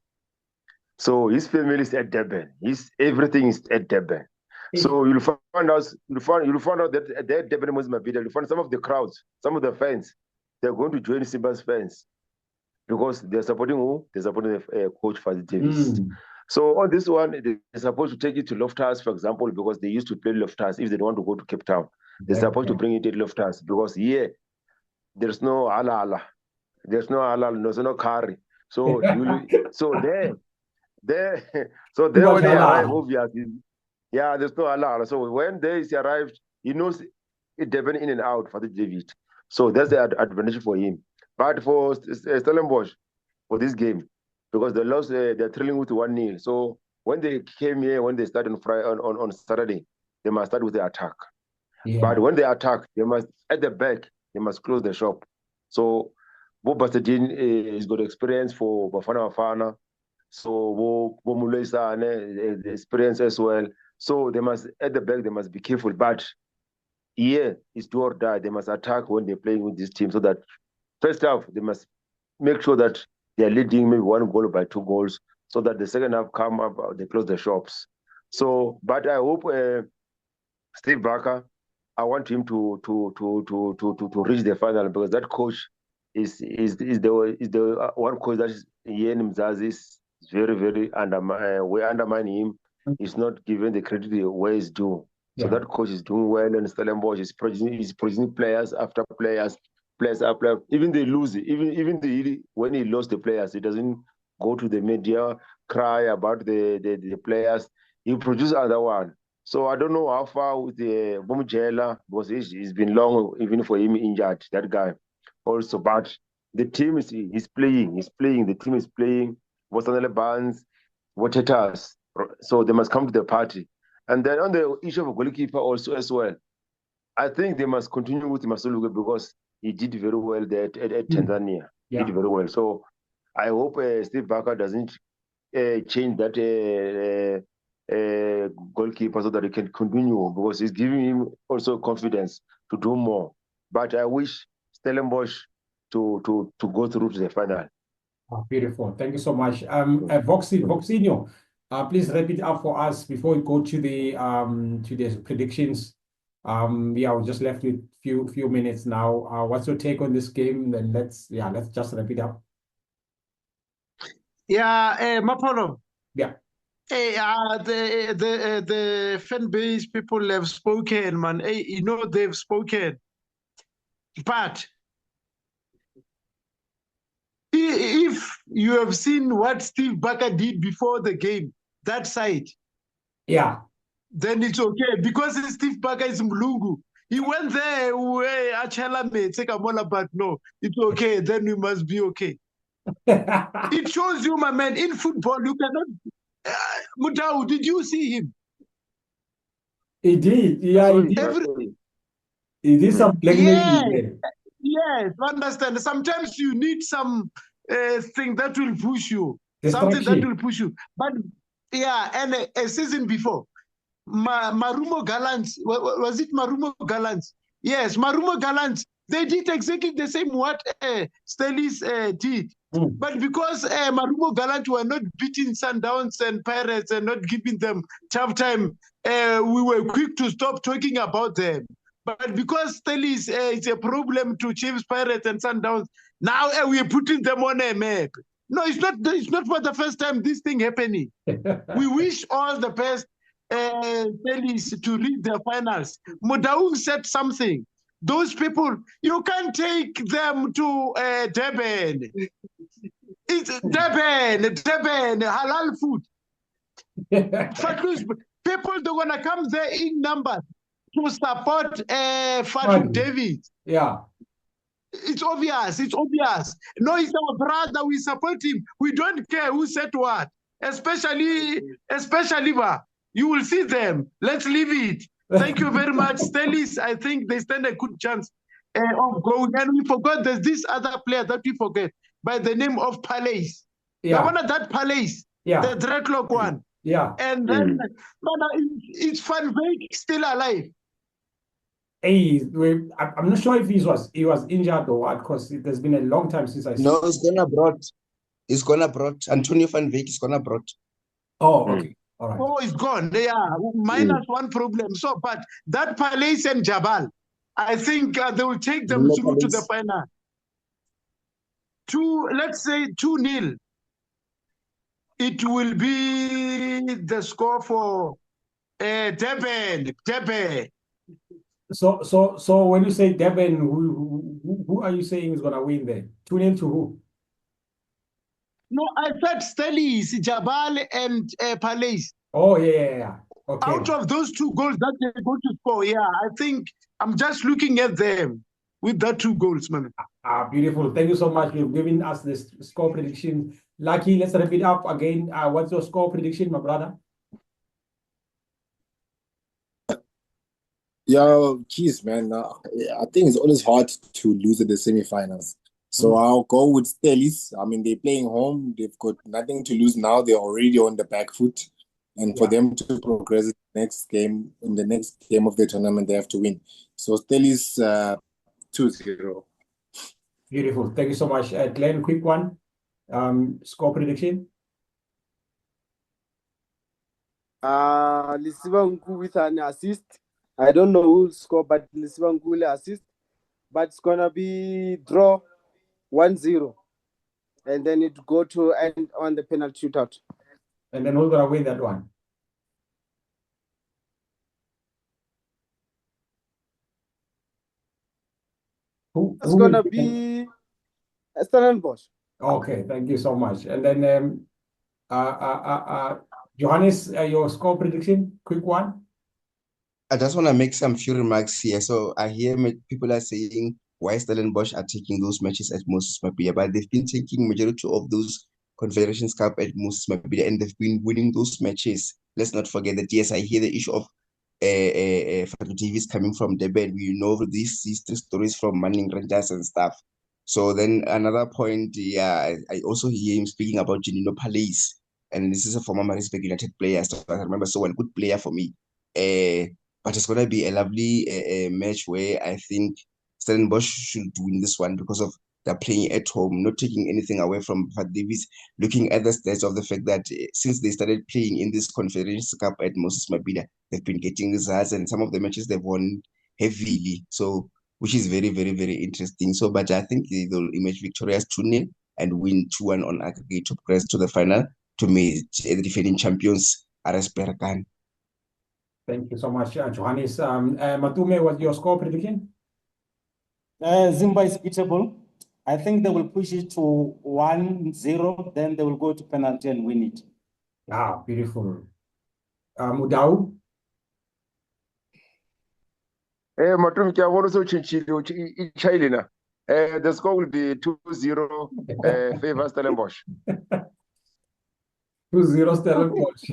Speaker 3: so his family is at Durban. Everything is at Durban. So you'll find out that at Durban Mozambique, you'll find some of the crowds, some of the fans, they're going to join Simba's fans because they're supporting who? They're supporting the coach Fatu Davis. So on this one, they're supposed to take it to Loftus, for example, because they used to play Loftus. If they don't want to go to Cape Town, they're supposed to bring it to Loftus because here there's no ala. There's no ala, there's no curry. So there when they arrive, obviously, there's no ala. So when they arrived, he knows it happened in and out for the David. So that's the advantage for him. But for Stellenbosch, for this game, because they lost, they're trailing with 1-0. So when they came here, when they started on Saturday, they must start with the attack. But when they attack, they must, at the back, they must close the shop. So Bob Bastadine is got experience for Bafana. So Bo Mulesa, experience as well. So they must, at the back, they must be careful. But here, it's do or die. They must attack when they're playing with this team. So that first half, they must make sure that they're leading maybe 1 goal by 2 goals, so that the second half come up, they close the shops. So, but I hope Steve Barker, I want him to reach the final, because that coach is the one coach that is Yen Mzazi is very, very we undermine him. He's not given the credit where he's due. So that coach is doing well, and Stellenbosch is producing players after players. Players are players. Even they lose it. Even when he lost the players, he doesn't go to the media, cry about the players. He produces other one. So I don't know how far with the Bumjela, because it's been long even for him injured, that guy also. But the team is playing. The team is playing. What's on the bands, what it has. So they must come to the party. And then on the issue of a goalkeeper also as well, I think they must continue with Masuluga, because he did very well there at Tanzania. He did very well. So I hope Steve Barker doesn't change that goalkeeper, so that he can continue, because he's giving him also confidence to do more. But I wish Stellenbosch to go through to the final.
Speaker 1: Oh, beautiful. Thank you so much. Voxinho, please wrap it up for us before we go to the predictions. We're just left with few minutes now. What's your take on this game? Then let's just wrap it up.
Speaker 4: Mapolo.
Speaker 1: Yeah.
Speaker 4: The fan base people have spoken, man. They've spoken. But if you have seen what Steve Barker did before the game, that side, then it's okay, because Steve Barker is Mlungu. He went there, but no, it's okay. Then we must be okay. It shows you, my man, in football, you cannot. Mudau, did you see him?
Speaker 1: He did. Yeah, he did. He did some blackmailing.
Speaker 4: Yes, understand. Sometimes you need some thing that will push you.
Speaker 1: Distraction.
Speaker 4: Something that will push you. But yeah, and a season before, Marumo Gallants, was it Marumo Gallants? Yes, Marumo Gallants, they did exactly the same what Stellis did. But because Marumo Gallants were not beating Sundowns and Pirates and not giving them tough time, we were quick to stop talking about them. But because Stellis it's a problem to Chiefs, Pirates, and Sundowns, now we are putting them on a map. No, it's not for the first time this thing happening. We wish all the best Stellis to reach the finals. Modaung said something. Those people, you can't take them to Durban. It's Durban, halal food. People, they're going to come there in numbers to support Fatu David.
Speaker 1: Yeah.
Speaker 4: It's obvious. No, he's our brother. We support him. We don't care who said what. Especially, you will see them. Let's leave it. Thank you very much. Stellis, I think they stand a good chance of going. And we forgot there's this other player that we forget by the name of Palace.
Speaker 1: Yeah.
Speaker 4: The one of that Palace.
Speaker 1: Yeah.
Speaker 4: The dreadlock one.
Speaker 1: Yeah.
Speaker 4: And then it's Van Beek still alive.
Speaker 1: Hey, I'm not sure if he was injured or what, because it has been a long time since I saw.
Speaker 7: No, he's gone abroad. He's gone abroad. Antonio Van Beek is gone abroad.
Speaker 1: Oh, okay. All right.
Speaker 4: Oh, it's gone. They are minus one problem. So, but that Palace and Jabal, I think they will take them through to the final. Let's say 2-0. It will be the score for Durban.
Speaker 1: So when you say Durban, who are you saying is gonna win there? 2-0 to who?
Speaker 4: No, I said Stellis, Jabal, and Palace.
Speaker 1: Oh yeah. Okay.
Speaker 4: Out of those 2 goals that they're going to score, yeah, I think I'm just looking at them with that 2 goals, man.
Speaker 1: Beautiful. Thank you so much. You've given us this score prediction. Lucky, let's wrap it up again. What's your score prediction, my brother?
Speaker 6: Yeah, geez, man. I think it's always hard to lose at the semi-finals. So I'll go with Stellis. I mean, they're playing home. They've got nothing to lose now. They're already on the back foot. And for them to progress in the next game of the tournament, they have to win. So Stellis 2-0.
Speaker 1: Beautiful. Thank you so much. Glenn, quick one. Score prediction?
Speaker 5: Lisiba Nku with an assist. I don't know who will score, but Lisiba Nku will assist. But it's going to be draw 1-0. And then it go to end on the penalty shootout.
Speaker 1: And then who's going to win that one?
Speaker 5: It's going to be Stellenbosch.
Speaker 1: Okay, thank you so much. And then Johannes, your score prediction, quick one.
Speaker 7: I just want to make some few remarks here. So I hear people are saying why Stellenbosch are taking those matches at Moses Mabhida, but they've been taking majority of those Confederations Cup at Moses Mabhida, and they've been winning those matches. Let's not forget that. Yes, I hear the issue of Fatu Davies coming from Durban. We know these 3 stories from Manning Rangers and stuff. So then another point, yeah, I also hear him speaking about Janino Palace, and this is a former Maritzburg United player. So I remember, so one good player for me. But it's going to be a lovely match where I think Stellenbosch should win this one because of they're playing at home, not taking anything away from Fatu Davies. Looking at the stats of the fact that since they started playing in this Confederations Cup at Moses Mabhida, they've been getting results, and some of the matches they've won heavily. So, which is very, very, very interesting. So, but I think they'll emerge victorious 2-0 and win 2-1 on aggregate to progress to the final to meet the defending champions, RS Berkane.
Speaker 1: Thank you so much, Johannes. Matume, what's your score prediction?
Speaker 2: Simba is beatable. I think they will push it to 1-0, then they will go to penalty and win it.
Speaker 1: Beautiful. Mudau?
Speaker 3: Matum Kiaworo so Chilina. The score will be 2-0 favor Stellenbosch.
Speaker 1: 2-0 Stellenbosch.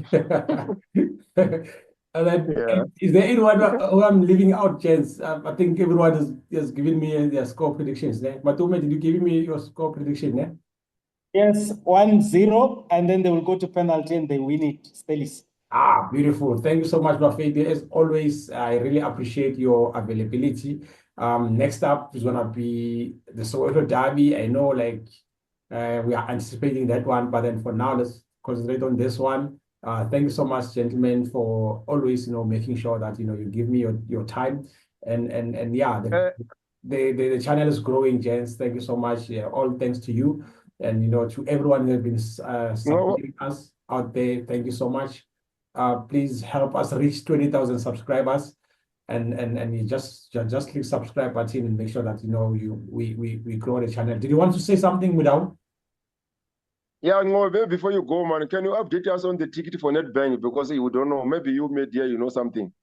Speaker 1: And then,
Speaker 3: Yeah.
Speaker 1: is there anyone who I'm leaving out, gents? I think everyone has given me their score predictions. Matume, did you give me your score prediction?
Speaker 2: Yes, 1-0, and then they will go to penalty and they win it. Stellis.
Speaker 1: Ah, beautiful. Thank you so much, Bafedi. As always, I really appreciate your availability. Next up is gonna be the Soweto Derby. I know, like, we are anticipating that one, but then for now, let's concentrate on this one. Thank you so much, gentlemen, for always, making sure that you give me your time, and yeah, the channel is growing, gents. Thank you so much. Yeah, all thanks to you, and to everyone who has been supporting us out there. Thank you so much. Please help us reach 20,000 subscribers, and you just click subscribe button and make sure that we grow the channel. Did you want to say something, Mudau?
Speaker 3: Yeah, no, maybe before you go, man, can you update us on the ticket for NetBank? Because you don't know, maybe you media, you know something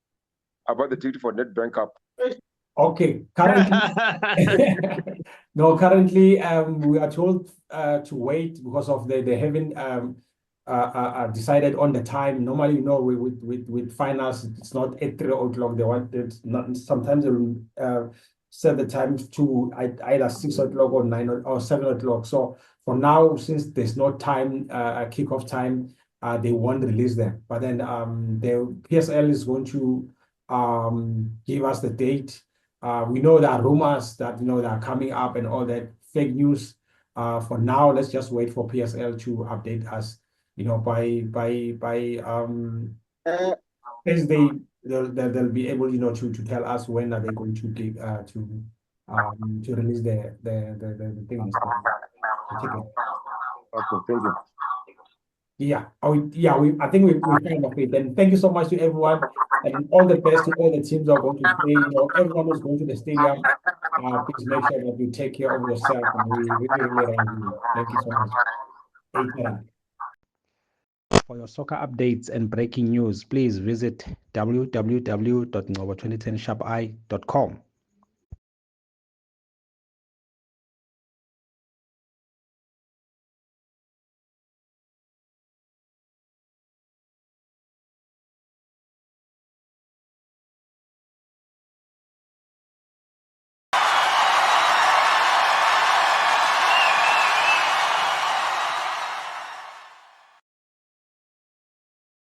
Speaker 3: about the ticket for NetBank Cup.
Speaker 1: Okay, currently, no, currently, we are told to wait because of they haven't decided on the time. Normally, with finals, it's not at 3:00. They want it not. Sometimes they will set the time to either 6:00 or 9 or 7:00. So for now, since there's no time, kickoff time, they won't release them. But then the PSL is going to give us the date. We know there are rumors that they are coming up and all that fake news. For now, let's just wait for PSL to update us. By Thursday, they'll be able to tell us when are they going to give to release the things, the ticket.
Speaker 3: Okay, thank you.
Speaker 1: Yeah, I think we kind of it. And thank you so much to everyone, and all the best to all the teams that are going to play. Everyone who's going to the stadium. Please make sure that you take care of yourself, and we really, really love you. Thank you so much. Take care. For your soccer updates and breaking news, please visit www.ngobo2010sharpi.com.